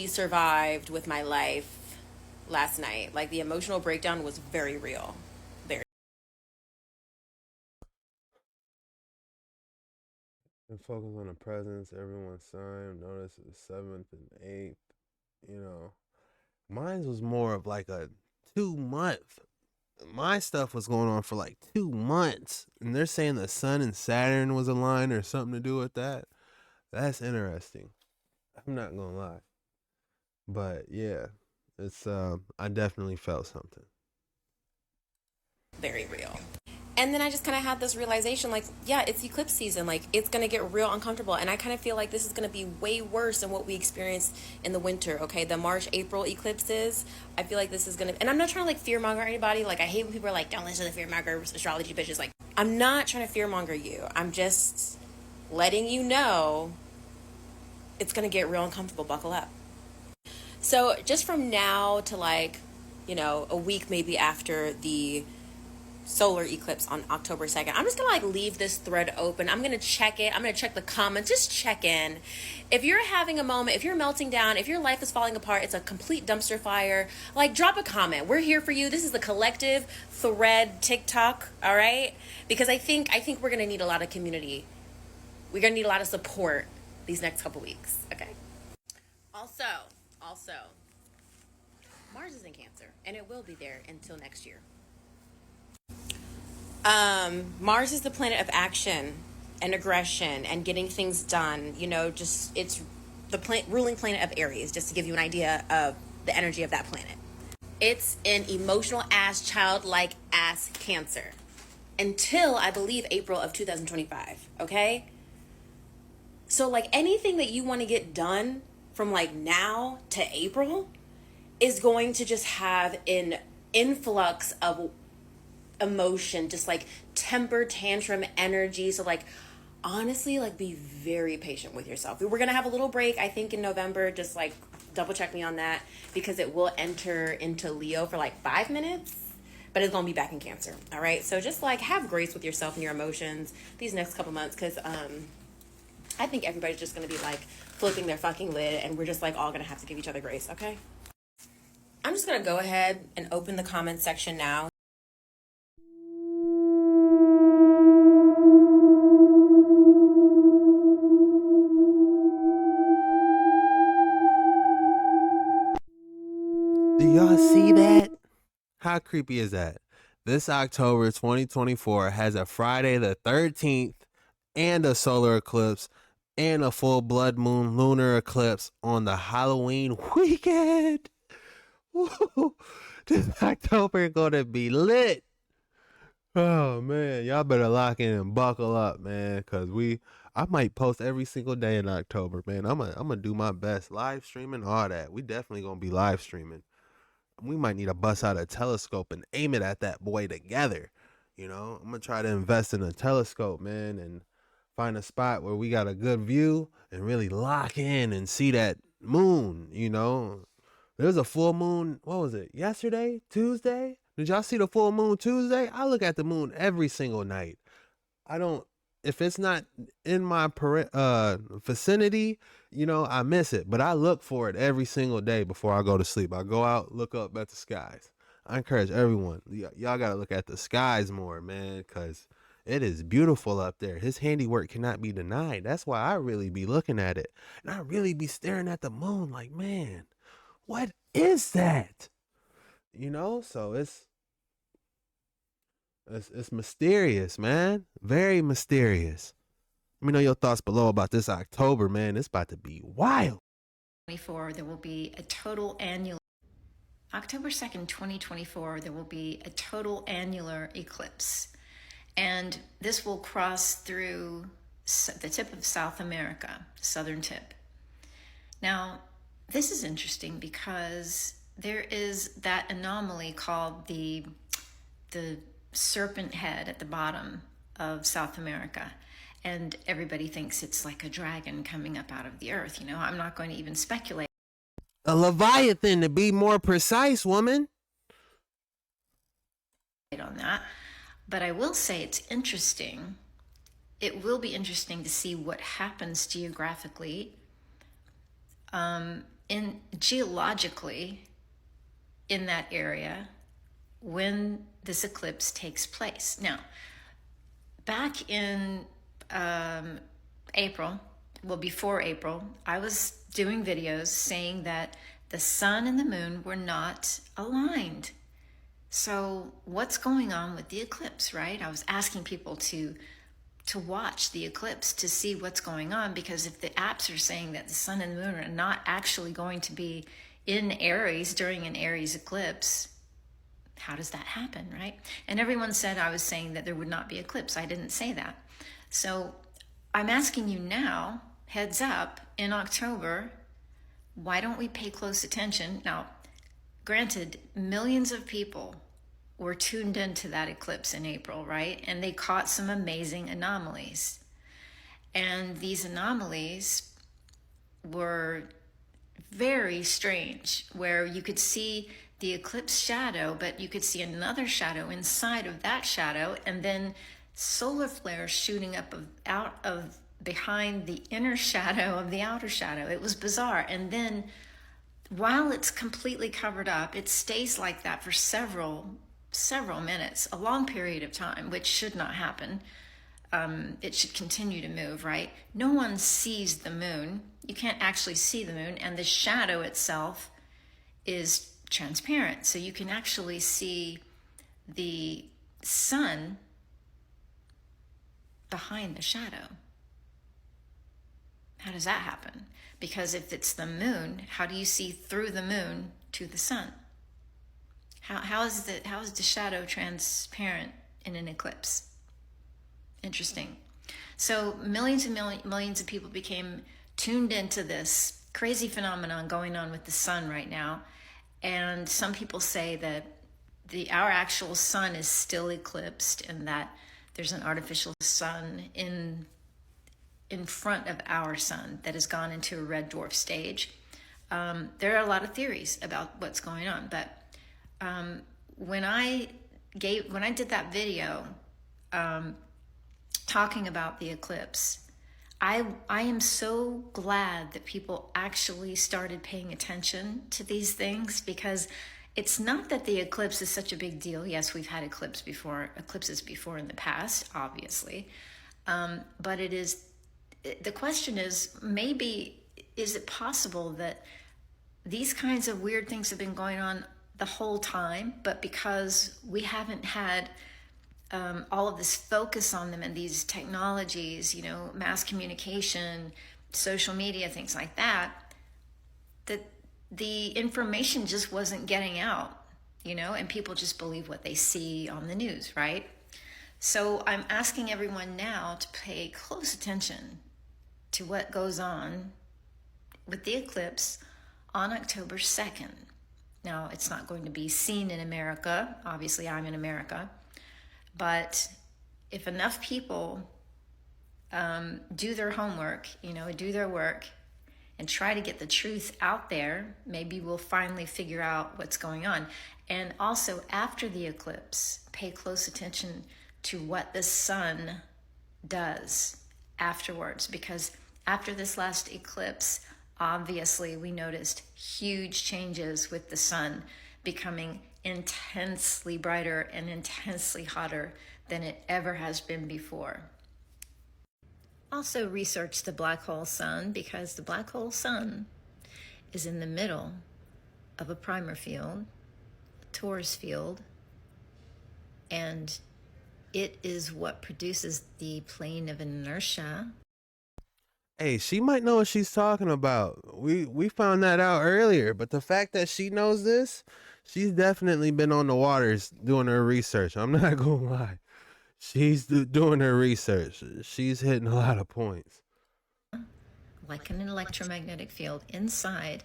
survived with my life last night. The emotional breakdown was very real. Very. And focus on the presence, everyone's sign. Notice the 7th and 8th. Mine was more of a 2-month. My stuff was going on for 2 months. And they're saying the sun and Saturn was aligned or something to do with that. That's interesting. I'm not going to lie. But yeah, it's I definitely felt something. Very real. And then I just kind of had this realization, yeah, it's eclipse season. It's going to get real uncomfortable. And I kind of feel like this is going to be way worse than what we experienced in the winter. Okay, the March-April eclipses, I feel like this is going to... And I'm not trying to, fearmonger anybody. I hate when people are don't listen to the fearmonger astrology bitches. I'm not trying to fearmonger you. I'm just letting you know it's going to get real uncomfortable. Buckle up. So just from now to, a week maybe after the solar eclipse on October 2nd, I'm just gonna leave this thread open. I'm gonna check it. I'm gonna check the comments. Just check in. If you're having a moment, if you're melting down, if your life is falling apart, it's a complete dumpster fire, drop a comment. We're here for you. This is the collective thread TikTok, all right? Because I think we're gonna need a lot of community. We're gonna need a lot of support these next couple weeks, okay? Also, Mars is in Cancer, and it will be there until next year. Mars is the planet of action and aggression and getting things done. You know, just it's the ruling planet of Aries, just to give you an idea of the energy of that planet. It's an emotional ass, childlike ass Cancer until I believe April of 2025. Okay. So like anything that you want to get done from like now to April is going to just have an influx of emotion, just like temper tantrum energy. So like honestly, like be very patient with yourself. We're gonna have a little break, I think, in November. Just like double check me on that, because it will enter into Leo for like 5 minutes, but it's gonna be back in Cancer. All right, so just like have grace with yourself and your emotions these next couple months, because I think everybody's just gonna be like flipping their fucking lid, and we're just like all gonna have to give each other grace. Okay, I'm just gonna go ahead and open the comment section now. Do y'all see that? How creepy is that? This October 2024 has a Friday the 13th and a solar eclipse and a full blood moon lunar eclipse on the Halloween weekend. Woo. This October gonna be lit. Oh man, y'all better lock in and buckle up, man, cause I might post every single day in October, man. I'm gonna do my best, live streaming, all that. We definitely gonna be live streaming. We might need to bust out a telescope and aim it at that boy together. You know, I'm gonna try to invest in a telescope, man, and find a spot where we got a good view and really lock in and see that moon. You know, there was a full moon. What was it? Yesterday, Tuesday? Did y'all see the full moon Tuesday? I look at the moon every single night. I don't. If it's not in my vicinity, you know, I miss it. But I look for it every single day before I go to sleep. I go out, look up at the skies. I encourage everyone. Y'all got to look at the skies more, man, because it is beautiful up there. His handiwork cannot be denied. That's why I really be looking at it. And I really be staring at the moon like, man, what is that? You know, so it's mysterious, man. Very mysterious. Let me know your thoughts below about this October, man. It's about to be wild. 24, there will be a total annular. October 2nd, 2024, there will be a total annular eclipse. And this will cross through the tip of South America, the southern tip. Now, this is interesting because there is that anomaly called the serpent head at the bottom of South America, and everybody thinks it's like a dragon coming up out of the earth. You know, I'm not going to even speculate. A Leviathan, to be more precise, woman. On that, but I will say it's interesting. It will be interesting to see what happens geographically, geologically in that area when this eclipse takes place. Now, back in April, well, before April, I was doing videos saying that the sun and the moon were not aligned. So what's going on with the eclipse, right? I was asking people to watch the eclipse to see what's going on, because if the apps are saying that the sun and the moon are not actually going to be in Aries during an Aries eclipse, how does that happen, right? And everyone said I was saying that there would not be eclipse. I didn't say that. So I'm asking you now, heads up, in October, why don't we pay close attention? Now, granted, millions of people were tuned into that eclipse in April, right? And they caught some amazing anomalies. And these anomalies were very strange, where you could see the eclipse shadow, but you could see another shadow inside of that shadow, and then solar flares shooting up out of behind the inner shadow of the outer shadow. It was bizarre. And then while it's completely covered up, it stays like that for several minutes, a long period of time, which should not happen. It should continue to move, right? No one sees the moon. You can't actually see the moon, and the shadow itself is transparent. So you can actually see the sun behind the shadow. How does that happen? Because if it's the moon, how do you see through the moon to the sun? How is the shadow transparent in an eclipse? Interesting. So millions and millions of people became tuned into this crazy phenomenon going on with the sun right now. And some people say that our actual sun is still eclipsed and that there's an artificial sun in front of our sun that has gone into a red dwarf stage. There are a lot of theories about what's going on, but when I did that video talking about the eclipse, I am so glad that people actually started paying attention to these things, because it's not that the eclipse is such a big deal. Yes, we've had eclipses before in the past, obviously, but the question is, maybe is it possible that these kinds of weird things have been going on the whole time, but because we haven't had all of this focus on them and these technologies, mass communication, social media, things like that, that the information just wasn't getting out, and people just believe what they see on the news, right? So I'm asking everyone now to pay close attention to what goes on with the eclipse on October 2nd. Now, it's not going to be seen in America. Obviously, I'm in America. But if enough people do their homework, do their work, and try to get the truth out there, maybe we'll finally figure out what's going on. And also, after the eclipse, pay close attention to what the sun does afterwards, because after this last eclipse, obviously we noticed huge changes with the sun becoming intensely brighter and intensely hotter than it ever has been before. Also research the black hole sun, because the black hole sun is in the middle of a primer field, a torus field, and it is what produces the plane of inertia. Hey, she might know what she's talking about. We found that out earlier, but the fact that she knows this, she's definitely been on the waters doing her research. I'm not gonna lie. She's doing her research. She's hitting a lot of points. Like an electromagnetic field inside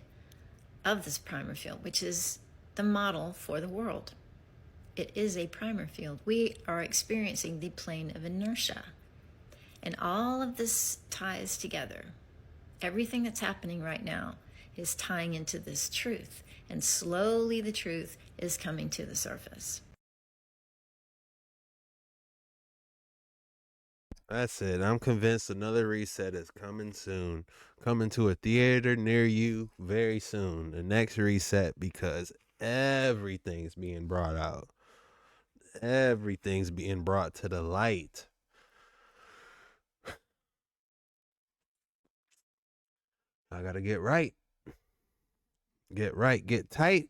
of this primer field, which is the model for the world. It is a primer field. We are experiencing the plane of inertia. And all of this ties together. Everything that's happening right now is tying into this truth. And slowly the truth is coming to the surface. That's it. I'm convinced another reset is coming soon. Coming to a theater near you very soon. The next reset, because everything's being brought out. Everything's being brought to the light. I gotta get right. Get right, get tight.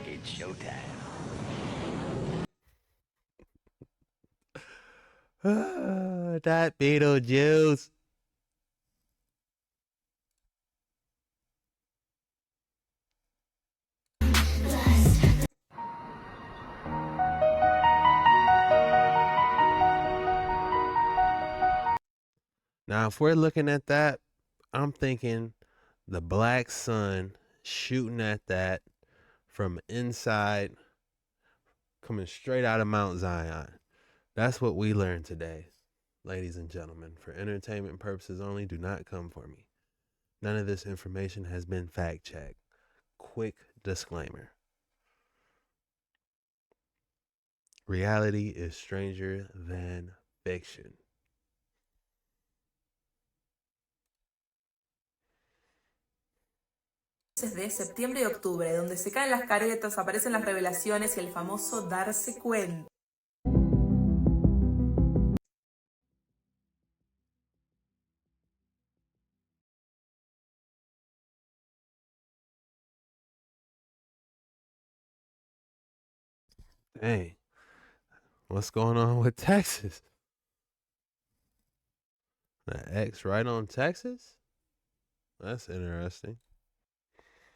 It's showtime. That Beetlejuice. Now, if we're looking at that, I'm thinking the black sun shooting at that from inside, coming straight out of Mount Zion. That's what we learned today, ladies and gentlemen. For entertainment purposes only, do not come for me. None of this information has been fact-checked. Quick disclaimer. Reality is stranger than fiction. De septiembre y octubre, donde se caen las caretas, aparecen las revelaciones y el famoso darse cuenta. Dang. What's going on with Texas? The X right on Texas? That's interesting.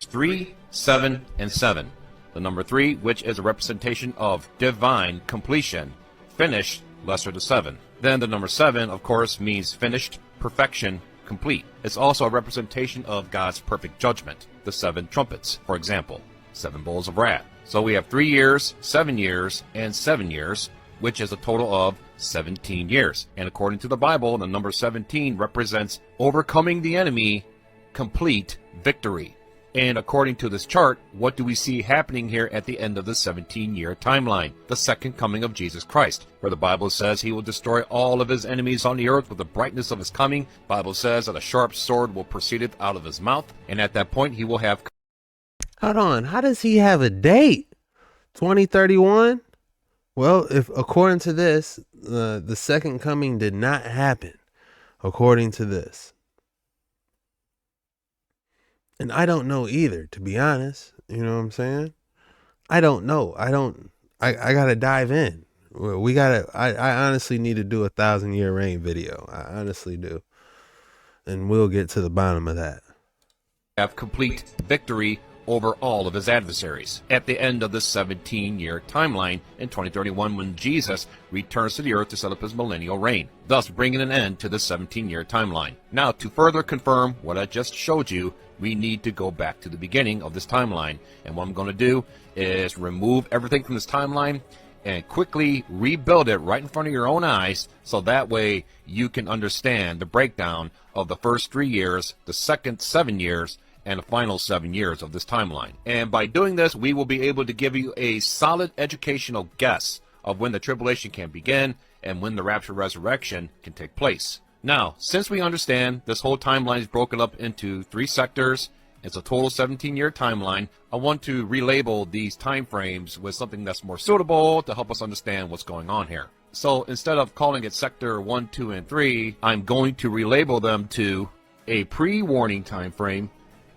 3, 7, and 7. The number 3, which is a representation of divine completion, finished, lesser to 7. Then the number 7, of course, means finished, perfection, complete. It's also a representation of God's perfect judgment, the 7 trumpets, for example, 7 bowls of wrath. So we have 3 years, 7 years, and 7 years, which is a total of 17 years. And according to the Bible, the number 17 represents overcoming the enemy, complete victory. And according to this chart, what do we see happening here at the end of the 17-year timeline? The second coming of Jesus Christ, where the Bible says he will destroy all of his enemies on the earth with the brightness of his coming. The Bible says that a sharp sword will proceed out of his mouth, and at that point he will have... Hold on, how does he have a date? 2031? Well, if according to this, the second coming did not happen, according to this. And I don't know either, to be honest. You know what I'm saying? I don't know. I gotta dive in. I honestly need to do a 1,000-year reign video. I honestly do. And we'll get to the bottom of that. Have complete victory over all of his adversaries at the end of the 17-year timeline in 2031, when Jesus returns to the earth to set up his millennial reign, thus bringing an end to the 17-year timeline. Now, to further confirm what I just showed you, we need to go back to the beginning of this timeline. And what I'm going to do is remove everything from this timeline and quickly rebuild it right in front of your own eyes, so that way you can understand the breakdown of the first 3 years, the second 7 years, and the final 7 years of this timeline. And by doing this, we will be able to give you a solid educational guess of when the tribulation can begin and when the rapture resurrection can take place. Now, since we understand this whole timeline is broken up into 3 sectors, it's a total 17-year timeline, I want to relabel these time frames with something that's more suitable to help us understand what's going on here. So instead of calling it sector 1, 2, and 3, I'm going to relabel them to a pre-warning time frame,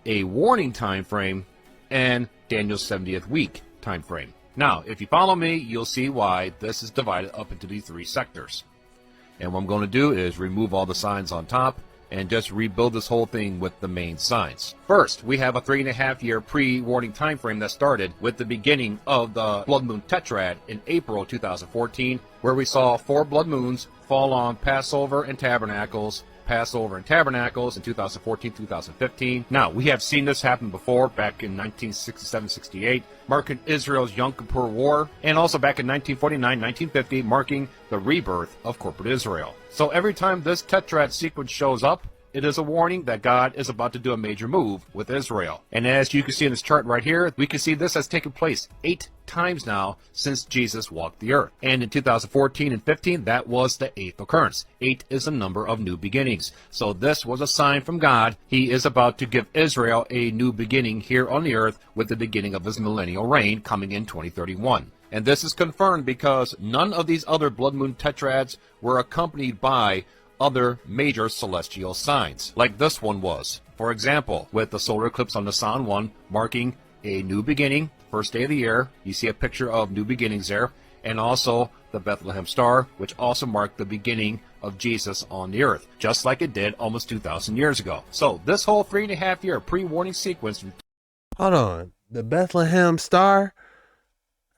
a warning time frame, and Daniel's 70th week time frame. Now, if you follow me, you'll see why this is divided up into these 3 sectors. And what I'm going to do is remove all the signs on top and just rebuild this whole thing with the main signs. First, we have a 3.5-year pre-warning time frame that started with the beginning of the blood moon tetrad in April 2014, where we saw 4 blood moons fall on Passover and Tabernacles in 2014-2015. Now, we have seen this happen before, back in 1967-68, marking Israel's Yom Kippur War, and also back in 1949-1950, marking the rebirth of corporate Israel. So every time this tetrad sequence shows up, it is a warning that God is about to do a major move with Israel. And as you can see in this chart right here, we can see this has taken place 8 times now since Jesus walked the earth. And in 2014 and 15, that was the 8th occurrence. 8 is a number of new beginnings. So this was a sign from God. He is about to give Israel a new beginning here on the earth with the beginning of his millennial reign coming in 2031. And this is confirmed because none of these other blood moon tetrads were accompanied by other major celestial signs, like this one was. For example, with the solar eclipse on Nisan 1 marking a new beginning, first day of the year, you see a picture of new beginnings there, and also the Bethlehem star, which also marked the beginning of Jesus on the earth, just like it did almost 2,000 years ago. So this whole 3.5-year pre-warning sequence... Hold on, the Bethlehem star?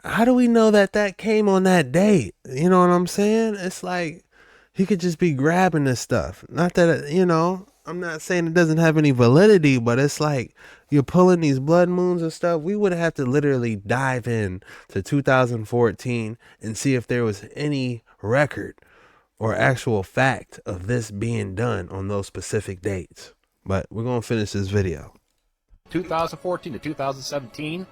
How do we know that that came on that date? You know what I'm saying? It's like he could just be grabbing this stuff. Not that, you know, I'm not saying it doesn't have any validity, but it's like you're pulling these blood moons and stuff. We would have to literally dive in to 2014 and see if there was any record or actual fact of this being done on those specific dates. But we're going to finish this video. 2014 to 2017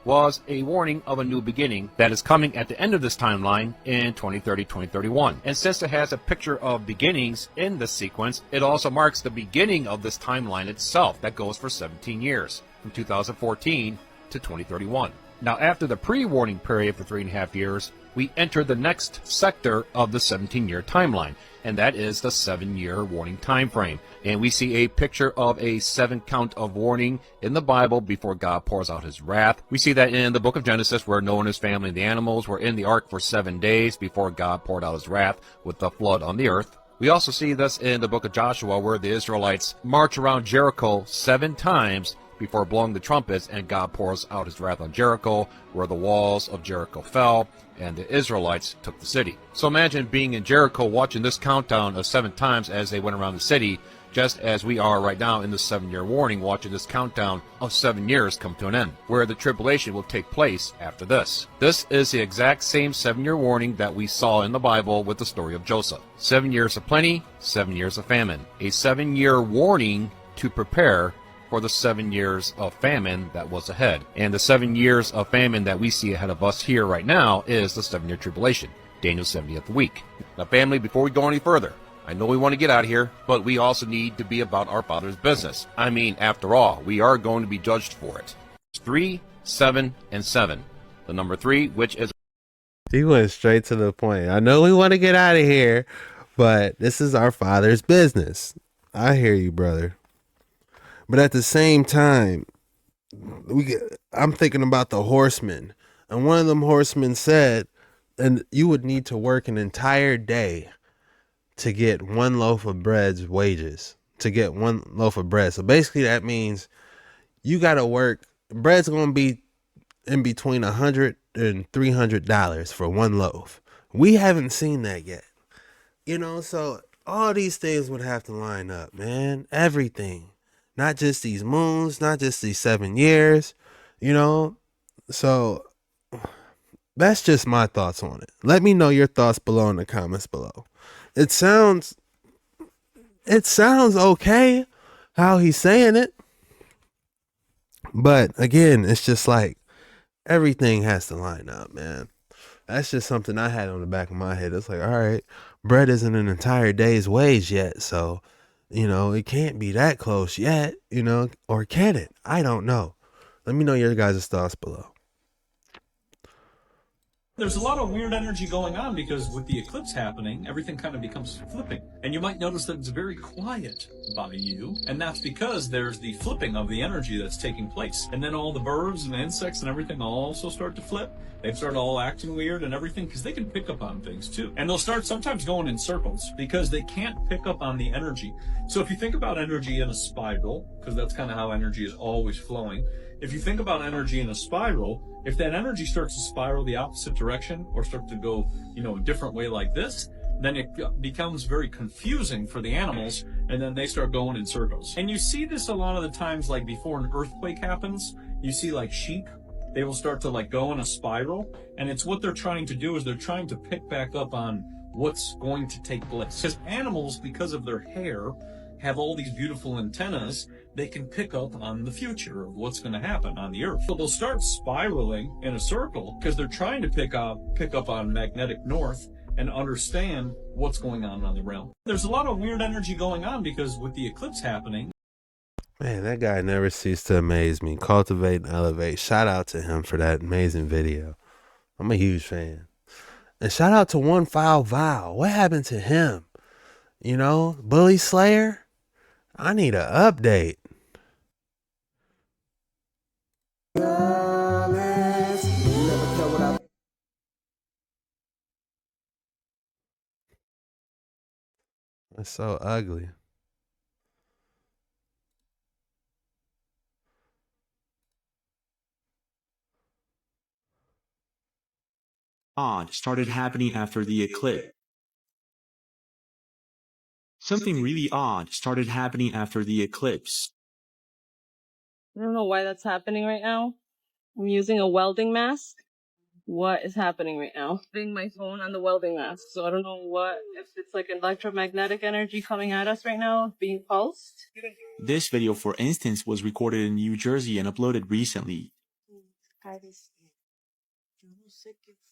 was a warning of a new beginning that is coming at the end of this timeline in 2030-2031. And since it has a picture of beginnings in this sequence, it also marks the beginning of this timeline itself that goes for 17 years, from 2014 to 2031. Now, after the pre-warning period for 3.5 years, we enter the next sector of the 17-year timeline, and that is the 7-year warning time frame. And we see a picture of a 7 count of warning in the Bible before God pours out his wrath. We see that in the book of Genesis, where Noah and his family and the animals were in the ark for 7 days before God poured out his wrath with the flood on the earth. We also see this in the book of Joshua, where the Israelites march around Jericho 7 times before blowing the trumpets, and God pours out his wrath on Jericho, where the walls of Jericho fell, and the Israelites took the city. So imagine being in Jericho watching this countdown of 7 times as they went around the city, just as we are right now in the 7-year warning, watching this countdown of 7 years come to an end, where the tribulation will take place after this. This is the exact same 7-year warning that we saw in the Bible with the story of Joseph. 7 years of plenty, 7 years of famine. A 7-year warning to prepare for the 7 years of famine that was ahead. And the 7 years of famine that we see ahead of us here right now is the 7-year tribulation, Daniel's 70th week. Now, family, before we go any further, I know we want to get out of here, but we also need to be about our Father's business. I mean, after all, we are going to be judged for it. 3, 7, and 7. The number 3, which is... He went straight to the point. I know we want to get out of here, but this is our Father's business. I hear you, brother. But at the same time, I'm thinking about the horsemen. And one of them horsemen said, and you would need to work an entire day to get 1 loaf of bread's wages, to get 1 loaf of bread. So basically that means you got to work. Bread's going to be in between $100 and $300 for 1 loaf. We haven't seen that yet. You know, so all these things would have to line up, man. Everything. Not just these moons, not just these 7 years, you know. So that's just my thoughts on it. Let me know your thoughts below in the comments below. It sounds okay how he's saying it. But again, it's just like everything has to line up, man. That's just something I had on the back of my head. It's like, all right, bread isn't an entire day's wage yet, so you know, it can't be that close yet, you know, or can it? I don't know. Let me know your guys' thoughts below. There's a lot of weird energy going on because with the eclipse happening, everything kind of becomes flipping. And you might notice that it's very quiet by you, and that's because there's the flipping of the energy that's taking place. And then all the birds and the insects and everything also start to flip. They start all acting weird and everything because they can pick up on things too. And they'll start sometimes going in circles because they can't pick up on the energy. So if you think about energy in a spiral, because that's kind of how energy is always flowing, if you think about energy in a spiral, if that energy starts to spiral the opposite direction or start to go, you know, a different way like this, then it becomes very confusing for the animals, and then they start going in circles. And you see this a lot of the times, like before an earthquake happens, you see like sheep, they will start to like go in a spiral, and it's what they're trying to do is they're trying to pick back up on what's going to take place. Because animals, because of their hair, have all these beautiful antennas, they can pick up on the future of what's going to happen on the earth. So they'll start spiraling in a circle because they're trying to pick up on magnetic north and understand what's going on the realm. There's a lot of weird energy going on because with the eclipse happening. Man, that guy never ceased to amaze me. Cultivate and elevate. Shout out to him for that amazing video. I'm a huge fan. And shout out to One Foul Vow. What happened to him? You know, Bully Slayer? I need an update. That's so ugly. Odd started happening after the eclipse. Something really odd started happening after the eclipse. I don't know why that's happening right now. I'm using a welding mask. What is happening right now? Putting my phone on the welding mask, so I don't know if it's like electromagnetic energy coming at us right now, being pulsed. This video, for instance, was recorded in New Jersey and uploaded recently.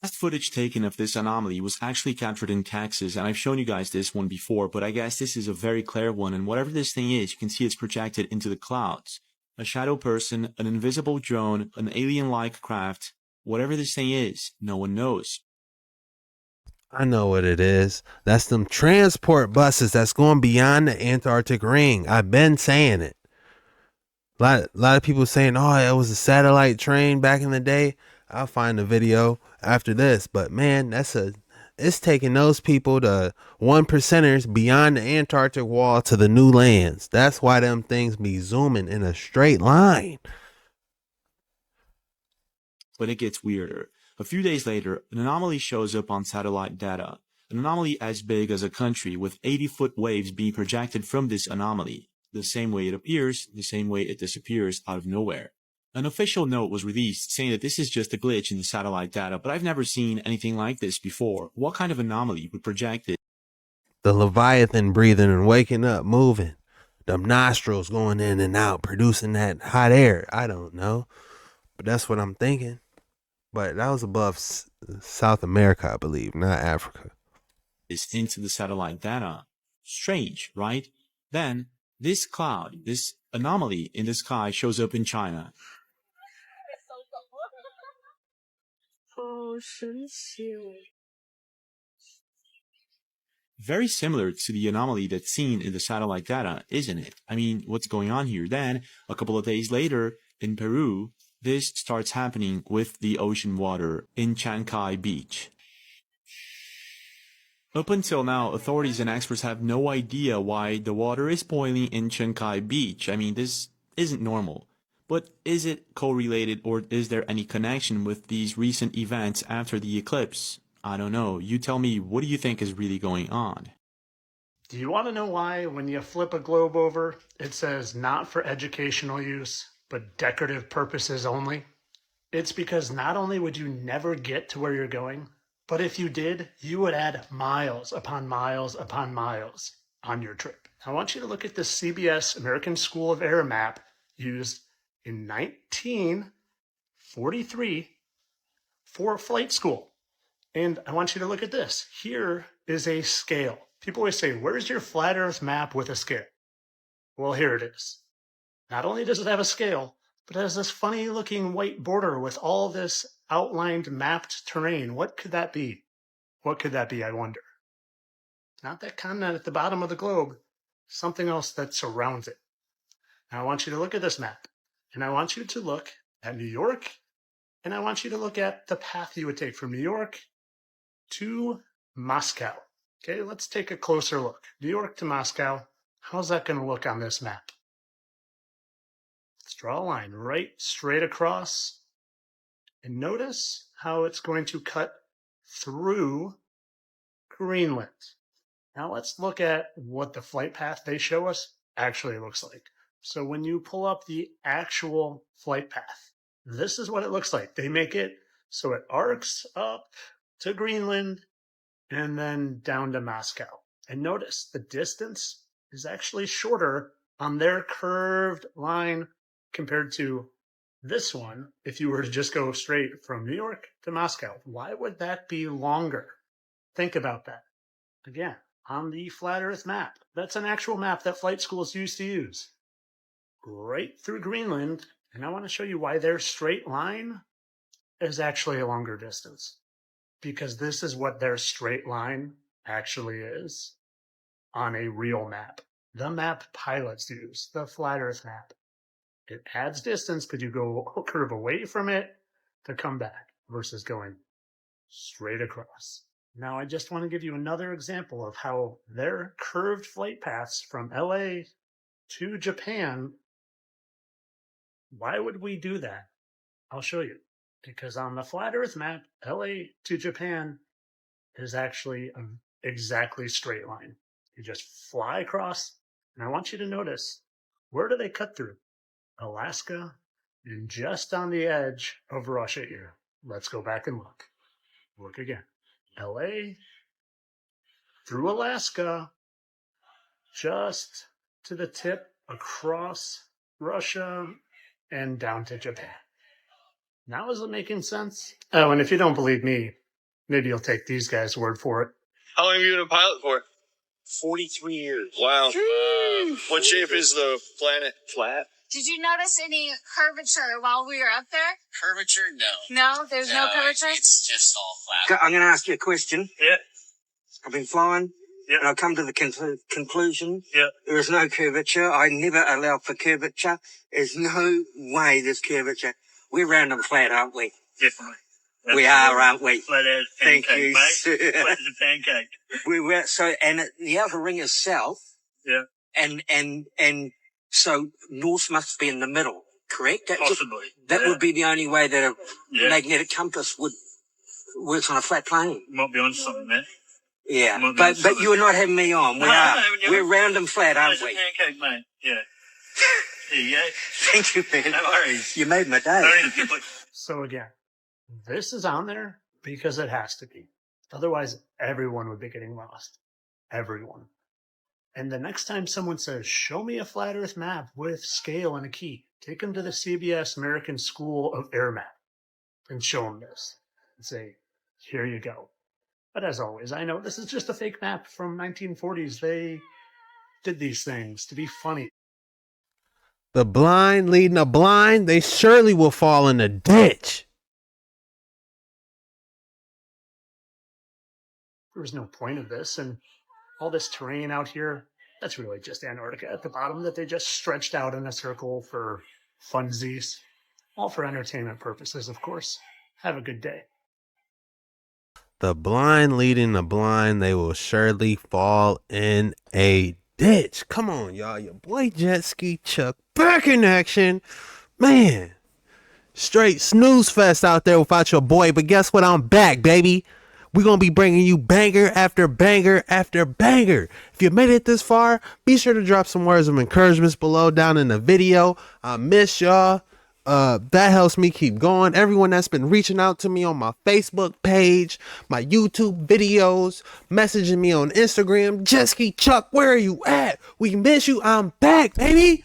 Last footage taken of this anomaly was actually captured in Texas, and I've shown you guys this one before, but I guess this is a very clear one, and whatever this thing is, you can see it's projected into the clouds. A shadow person, an invisible drone, an alien-like craft, Whatever this thing is, no one knows. I know what it is. That's them transport buses that's going beyond the Antarctic ring. I've been saying it. A lot of people saying, oh, it was a satellite train back in the day. I'll find the video after this. But man, it's taking those people, the 1%ers beyond the Antarctic wall to the new lands. That's why them things be zooming in a straight line. But it gets weirder. A few days later, an anomaly shows up on satellite data. An anomaly as big as a country with 80-foot waves being projected from this anomaly. The same way it appears, the same way it disappears out of nowhere. An official note was released saying that this is just a glitch in the satellite data, but I've never seen anything like this before. What kind of anomaly would project it? The Leviathan breathing and waking up, moving. Them nostrils going in and out, producing that hot air. I don't know. But that's what I'm thinking. But that was above South America, I believe, not Africa. Is into the satellite data. Strange, right? Then, this cloud, this anomaly in the sky shows up in China. Very similar to the anomaly that's seen in the satellite data, isn't it? I mean, what's going on here? Then, a couple of days later, in Peru, this starts happening with the ocean water in Chancay Beach. Up until now, authorities and experts have no idea why the water is boiling in Chancay Beach. I mean, this isn't normal. But is it correlated, or is there any connection with these recent events after the eclipse? I don't know. You tell me, what do you think is really going on? Do you want to know why when you flip a globe over, it says not for educational use, but decorative purposes only? It's because not only would you never get to where you're going, but if you did, you would add miles upon miles upon miles on your trip. I want you to look at the CBS American School of Air map used in 1943 for flight school. And I want you to look at this. Here is a scale. People always say, where's your flat Earth map with a scale? Well, here it is. Not only does it have a scale, but it has this funny looking white border with all this outlined mapped terrain. What could that be? What could that be, I wonder? Not that continent at the bottom of the globe, something else that surrounds it. Now I want you to look at this map, and I want you to look at New York, and I want you to look at the path you would take from New York to Moscow. Okay, let's take a closer look. New York to Moscow. How's that going to look on this map? Let's draw a line right straight across. And notice how it's going to cut through Greenland. Now let's look at what the flight path they show us actually looks like. So when you pull up the actual flight path, this is what it looks like. They make it so it arcs up to Greenland and then down to Moscow. And notice the distance is actually shorter on their curved line compared to this one if you were to just go straight from New York to Moscow. Why would that be longer? Think about that. Again, on the flat Earth map. That's an actual map that flight schools used to use. Right through Greenland. And I want to show you why their straight line is actually a longer distance. Because this is what their straight line actually is on a real map. The map pilots use, the flat Earth map. It adds distance because you go curve away from it to come back versus going straight across. Now, I just want to give you another example of how their curved flight paths from LA to Japan, why would we do that? I'll show you. Because on the flat Earth map, LA to Japan is actually an exactly straight line. You just fly across, and I want you to notice, where do they cut through? Alaska, and just on the edge of Russia here. Let's go back and look. Look again. LA through Alaska, just to the tip across Russia and down to Japan. Now is it making sense? Oh, and if you don't believe me, maybe you'll take these guys' word for it. How long have you been a pilot for? 43 years. Wow. What shape is the planet? Flat. Did you notice any curvature while we were up there? Curvature? No. No, there's no curvature? It's just all flat. I'm going to ask you a question. Yeah. I've been flying. Yeah. And I've come to the conclusion. Yeah. There is no curvature. I never allow for curvature. There's no way there's curvature. We're round and flat, aren't we? Definitely. We are, aren't we? Flat as Thank pancake, you. mate. Flat as a pancake. We're so, and the outer ring is south. Yeah. And so north must be in the middle, correct? Possibly. That would be the only way that a Yeah. magnetic compass would works on a flat plane. You might be on something, man. Yeah, Might be on but something. you're not having me on. No, I'm having you We're on. round and flat, Flat aren't as a we? pancake, mate. Yeah. There you go. Thank you, man. No worries. You made my day. Don't need to put- So again, this is on there because it has to be. Otherwise, everyone would be getting lost. Everyone. And the next time someone says, show me a flat earth map with scale and a key, take them to the CBS American School of Air Map and show them this and say, here you go. But as always, I know this is just a fake map from 1940s. They did these things to be funny. The blind leading the blind, they surely will fall in the ditch. There was no point of this, and all this terrain out here, that's really just Antarctica at the bottom that they just stretched out in a circle for funsies. All for entertainment purposes, of course. Have a good day. The blind leading the blind, they will surely fall in a ditch. Come on, y'all. Your boy Jet Ski Chuck back in action. Man, straight snooze fest out there without your boy. But guess what? I'm back, baby. We're going to be bringing you banger after banger after banger. If you made it this far, be sure to drop some words of encouragement below down in the video. I miss y'all. That helps me keep going. Everyone that's been reaching out to me on my Facebook page, my YouTube videos, messaging me on Instagram. Jesky Chuck, where are you at? We miss you. I'm back, baby.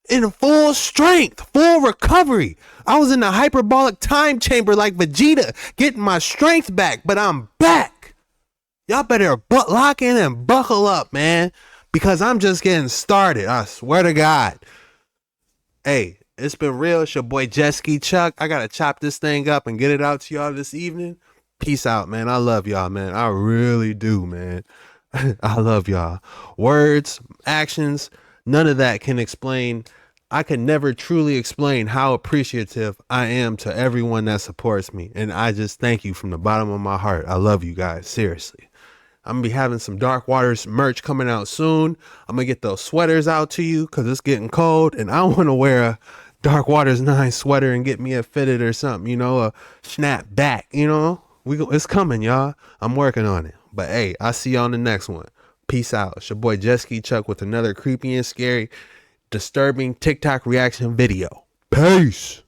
In full strength, full recovery. I was in the hyperbolic time chamber like Vegeta, getting my strength back, but I'm back. Y'all better lock in and buckle up, man, because I'm just getting started. I swear to God. Hey, it's been real. It's your boy Jesky Chuck. I gotta chop this thing up and get it out to y'all this evening. Peace out, man. I love y'all, man. I really do, man. I love y'all. Words, actions, none of that can explain. I can never truly explain how appreciative I am to everyone that supports me. And I just thank you from the bottom of my heart. I love you guys. Seriously. I'm going to be having some Dark Waters merch coming out soon. I'm going to get those sweaters out to you because it's getting cold. And I want to wear a Dark Waters 9 sweater and get me a fitted or something, you know, a snap back, you know. It's coming, y'all. I'm working on it. But hey, I'll see y'all on the next one. Peace out. It's your boy Jesky Chuck with another creepy and scary, disturbing TikTok reaction video. Peace.